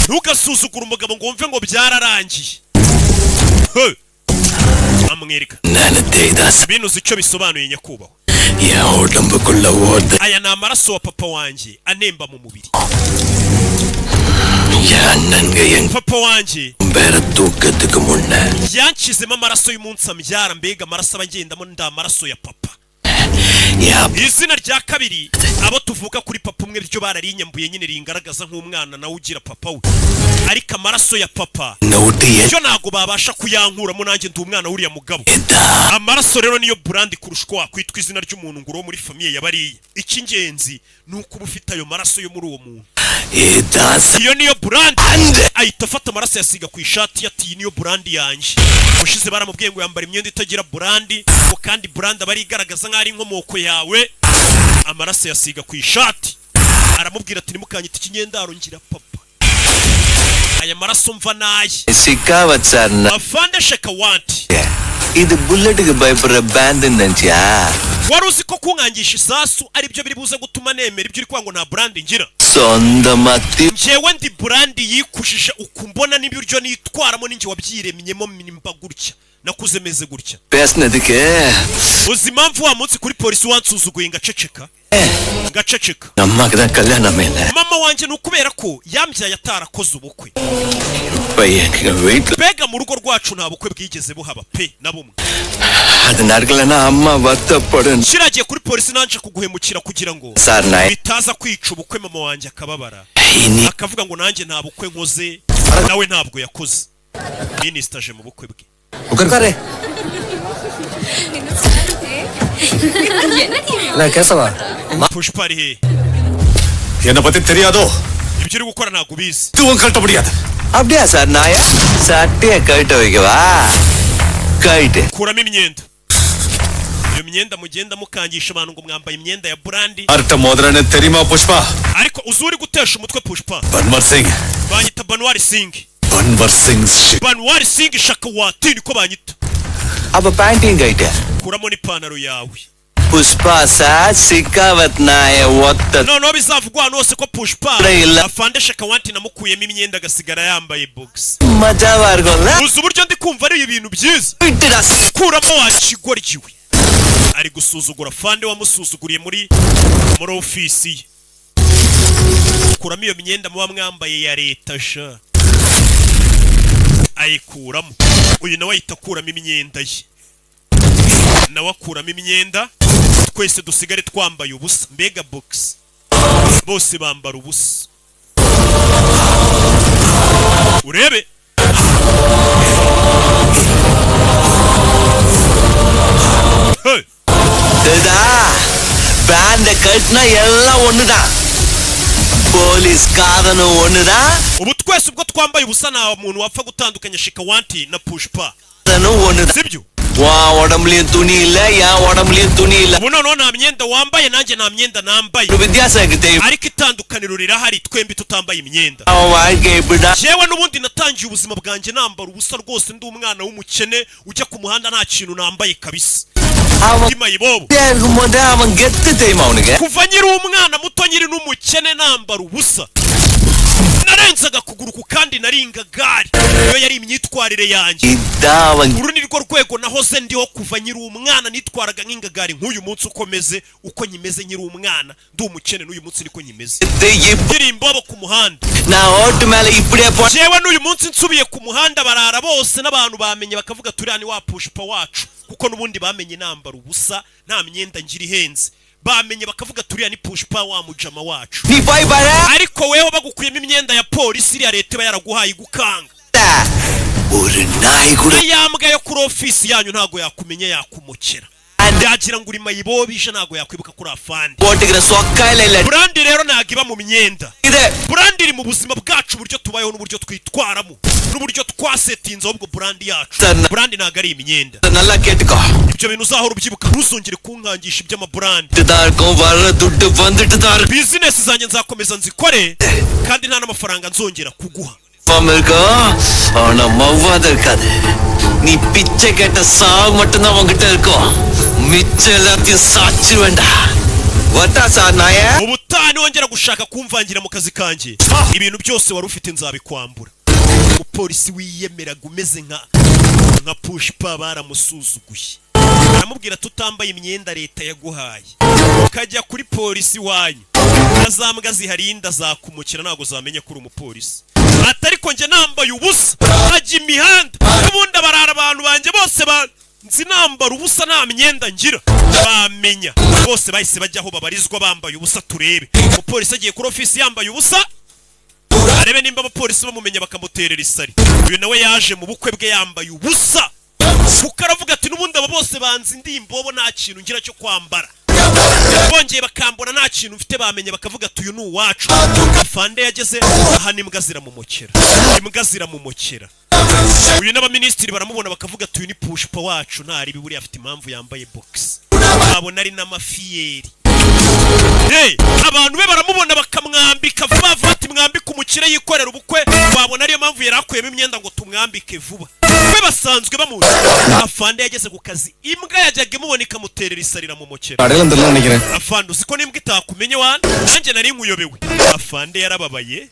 Ntugasuzugura umugabo ngo wumve ngo byararangiye. Amwereka. Ibintu icyo bisobanuye nyakubahwa. Aya ni amaraso wa papa wanjye anemba mu mubiri. Papa wanjye yanshizemo amaraso y'umunsi ambyara, mbega amaraso abagendamo nda amaraso ya papa. Izina rya kabiri abo tuvuka kuri papa umwe ryo bararinyambuye nyine ringaragaza nk'umwana nawe ugira papa we, ariko amaraso ya papa cyo nago babasha kuyankuramo nanjye ndi umwana wuriya mugabo. Amaraso rero niyo brand kurushwa wakwitwa izina ry'umuntu nguro muri famille yabariye. Icy'ingenzi nuko uba ufite ayo maraso yo muri uwo muntu. Iyo niyo brand. Ahita afata amaraso yasiga ku ishati yati niyo brand yanjye. Ushize baramubwiye ngo yambara imyenda itagira brand, ngo kandi brand abari igaragaza nk'ari inkomoko yawe. Amaraso yasiga ku ishati. Aramubwira ati nimukanyita ikinyendaro ngira papa. Aya maraso mva naye. Sikawatsana. Afande Shekawanti. Idu bullet ke bayipura abandon ncha. Waruzi ko kunkangisha isasu ari byo biri buze gutuma nemera ibyo uri kwango nta brand ngira. Sonda mati. Njewe ndi brand yikushije ukumbona n'ibiryo nitwaramo ninjye wabyiremyemo minimba gutya. Nakuze meze gutya. Pesna dike. Uzi impamvu wa munsi kuri polisi wansuzuguye ngaceceka. Ngaceceka. Namma kada kalyana mena. Mama wanje nukubera ko yambyaye atarakoze ubukwe. Wait. Bega mu rugo rwacu nta bukwe bwigeze buhaba pe na bumwe. Adanargalana amma batta padan. Shiragiye kuri polisi nanje kuguhemukira kugira ngo bitaza kwica ubukwe mama wanje akababara. Akavuga ngo nanjye nta bukwe nkoze nawe ntabwo yakoze. Minister je mu bukwe bwe. Ukare. La कैसा हुआ? Pushpa ari he? என்ன பத்தி தெரியாதோ? Ibyo uri gukora ntago ubizi. தூவம் கட்ட முடியாது. அப்படியே சார் நாயா சட்டையை கழட்ட வைக்கவா? கழட்டு. Kuramo imyenda. Iyo myenda mugenda mukangisha abantu ngo mwambaye imyenda ya brand. Arta modrane terima Pushpa. Ariko uzuri gutesha umutwe Pushpa. Banwar Singh. Banyita Banwar Singh. Banwar Singh shit. Banwar Singh Shakawati niko banyita. Aba painting kayita. Kuramo n'ipantaro yawe. Pushpa sa Sikawat naye watta. No bizavugwa hano hose ko Pushpa afande Shakawanti namukuyemo imyenda agasigara yambaye box. Maja wargola. Uzi uburyo ndi kumva ari ibintu byiza. Kuramo wakigoryiwe. Ari gusuzugura fande wamusuzuguriye muri ofisi. Kuramo iyo myenda muba mwambaye ya leta sha. Ayikuramo. Uyu nawe ahita akuramo imyenda ye. Nawe akuramo imyenda. Twese dusigare twambaye ubusa. Mbega box. Bose bambara ubusa. Urebe. Hey. Dada. Band katna ella onnuda. Police kaadanu onnuda. Ubu twese ubwo twambaye ubusa na muntu wapfa gutandukanya Shikawanti na Pushpa. Sibyo? Wa odamliye tuni illa ya odamliye tuni illa. Ubu noneho nta myenda wambaye nanjye nta myenda nambaye. Vidyasagite. Ariko itandukaniro rirahari twembi tutambaye imyenda. Awage buda. Jewe n'ubundi natangiye ubuzima bwanjye nambara ubusa rwose ndi umwana w'umukene ujya ku muhanda nta kintu nambaye kabisa. Imayibobo. Kuva nyiri umwana muto nyiri n'umukene nambara ubusa. Narenzaga kuguruka kandi naringa gari. Iyo yari imyitwarire yanjye. Uru ni rwo rwego nahoze ndiho kuva nyiri umwana nitwaraga nk'inga gari nk'uyu munsi ukomeze uko nyimeze nyiri umwana ndi umukene n'uyu munsi niko nyimeze. Ngiri imbobo ku muhanda. Jewe n'uyu munsi nsubiye ku muhanda barara bose n'abantu bamenye bakavuga turi ani wa Pushpa wacu kuko n'ubundi bamenye nambara ubusa nta myenda ngira ihenze. bamenye bakavuga turiya ni Pushpa wa mujama wacu. Ni boy bara. Ariko weho bagukuyemo imyenda ya polisi iriya leta iba yaraguhaye gukanga. Uri nayi kure. Yambwa yo kuri ofisi yanyu ntago yakumenya yakumukira. Ndagira ngo uri mayibobisha ntago yakwibuka kuri afandi. Botigira sokailele. Brandi rero nagiba mu myenda. Brandi iri mu buzima bwacu uburyo tubayeho n'uburyo twitwaramo. N'uburyo twasetinze ahubwo brandi yacu. Brandi ntago ari imyenda. Nalla ketuko. Ibyo bintu uzahora ubyibuka ntuzongere kunkangisha iby'amabrandi. Tudarko bara duddu banditudar. Business zanjye nzakomeza nzikore kandi nta n'amafaranga nzongera kuguha. Amerika ana mawwadarkade. Ni picche ketta saag mattuna wangita irko. Michela sachi wenda. Watasa naye. Ubutani wongera gushaka kumvangira mu kazi kanje. Ibintu byose wari ufite nzabikwambura. Umupolisi wiyemeraga umeze nka Pushpa baramusuzuguye. Aramubwira tutambaye imyenda leta yaguhaye. Ukajya kuri polisi wanyu. Azambwa ziharinda zakumukira nago zamenye kuri umupolisi. Atariko nje nambaye ubusa. Ajya imihanda. Ubundi barara abantu banje bose nzi nambara ubusa nta myenda ngira. Bamenya. Bose bahise bajya aho babarizwa bambaye ubusa turebe. Umupolisi agiye kuri ofisi yambaye ubusa. Arebe nimba abapolisi bamumenya bakamuterera isari. Uyu nawe yaje mu bukwe bwe yambaye ubusa. Ukaravuga ati nubundi aba bose banzi ndimbobo nta kintu ngira cyo kwambara. Bongeye bakambona nta kintu mfite bamenye bakavuga ati uyu ni uwacu. Afande yageze aha n'imbwa ziramumukira. Imbwa ziramumukira. Uyu n'abaministiri baramubona bakavuga ati uyu ni Pushpa wacu ntari biburi afite impamvu yambaye box. Babona ari n'amafiyeri. Hey, abantu be baramubona bakamwambika vuba vuba ati mwambike umukire yikorera ubukwe. Babona ariyo mpamvu yarakuyemo imyenda ngo tumwambike vuba. We basanzwe bamuzi. Afande yageze ku kazi imbwa yajyaga imubona ikamuterera isarira mu mukera. Afande uziko n'imbwa itakumenye wana nanjye nari nkuyobewe. Afande yarababaye.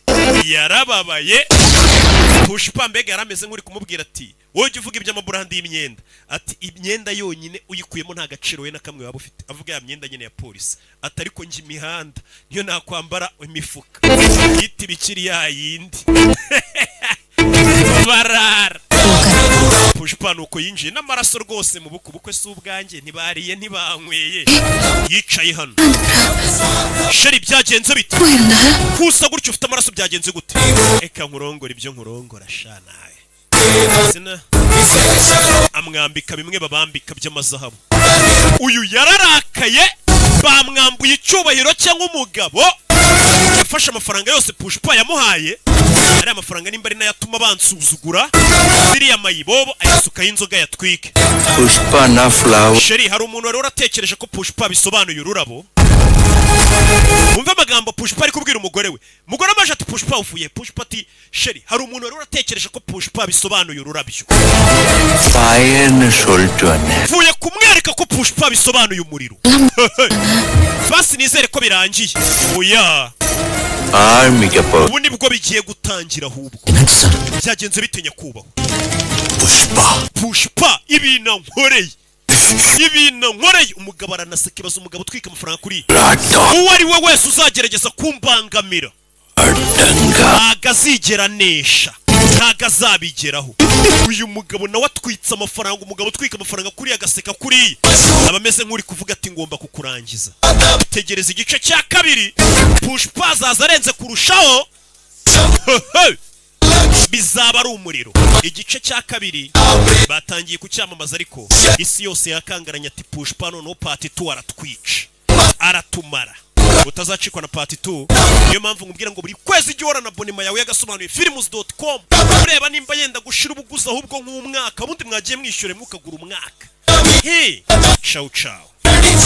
Pushpa mbega yarameze nk'uri kumubwira ati wowe ujye uvuga iby'amaburandi y'imyenda. Ati imyenda yonyine uyikuyemo nta gaciro we na kamwe waba ufite. Avuga ya myenda nyine ya polisi. Ati ariko nje imihanda niyo nakwambara imifuka. Yiti bikiri ya yindi. Barara. Pushpa nuko yinjiye n'amaraso rwose mu bukwe s'ubwanjye ntibariye ntibanyweye. Yicaye hano. Sheri byagenze bite? Kusa gutyo ufite amaraso byagenze gute? Eka nkurongora ibyo nkurongora shanaye. Sina amwambika bimwe babambika by'amazahabu. Uyu yararakaye bamwambuye icyubahiro cyangwa umugabo yafashe amafaranga yose Pushpa yamuhaye. Ari amafaranga nimba ari nayatuma bansuzugura. Ziriya mayibobo ayisukaho inzoga yatwike. Pushpa na flower. Sheri hari umuntu wari waratekereje ko Pushpa bisobanuye ururabo. Umva amagambo Pushpa ari kubwira umugore we. Umugore amaje ati Pushpa uvuye. Pushpa ati Sheri hari umuntu wari waratekereje ko Pushpa bisobanuye ururabyo. Fire soltone. Vuye kumwereka ko Pushpa bisobanuye umuriro. Basi nizere ko birangiye. Oya. Army kapo. Ubu nibwo bigiye gutangira ahubwo. Byagenze bitenya kubaho. Pushpa ibintu nkoreye. Umugabo aranaseka baza umugabo utwika amafaranga kuri. Uwo ari we wese uzagerageza kumbangamira. Ntago azigera nesha. Ntago azabigeraho. Uyu mugabo nawe atwitse amafaranga. Umugabo utwika amafaranga kuri agaseka kuri. Abameze nk'uri kuvuga ati ngomba kukurangiza. Tegereza igice cya kabiri. Pushpa azaza arenze kurushaho. Bizaba ari umuriro. Igice cya kabiri batangiye kucyamamaza ariko isi yose yakangaranya ati Pushpa noneho part 2 aratwica. Aratumara. Utazacikwa na part 2. Niyo mpamvu ngubwira ngo buri kwezi ujye uhora na abonema yawe y'Agasobanuye films.com. Ureba nimba yenda gushira ubuguzi ahubwo nk'umwaka. Ubundi mwagiye mwishyure mukagura umwaka. Hey, ciao ciao.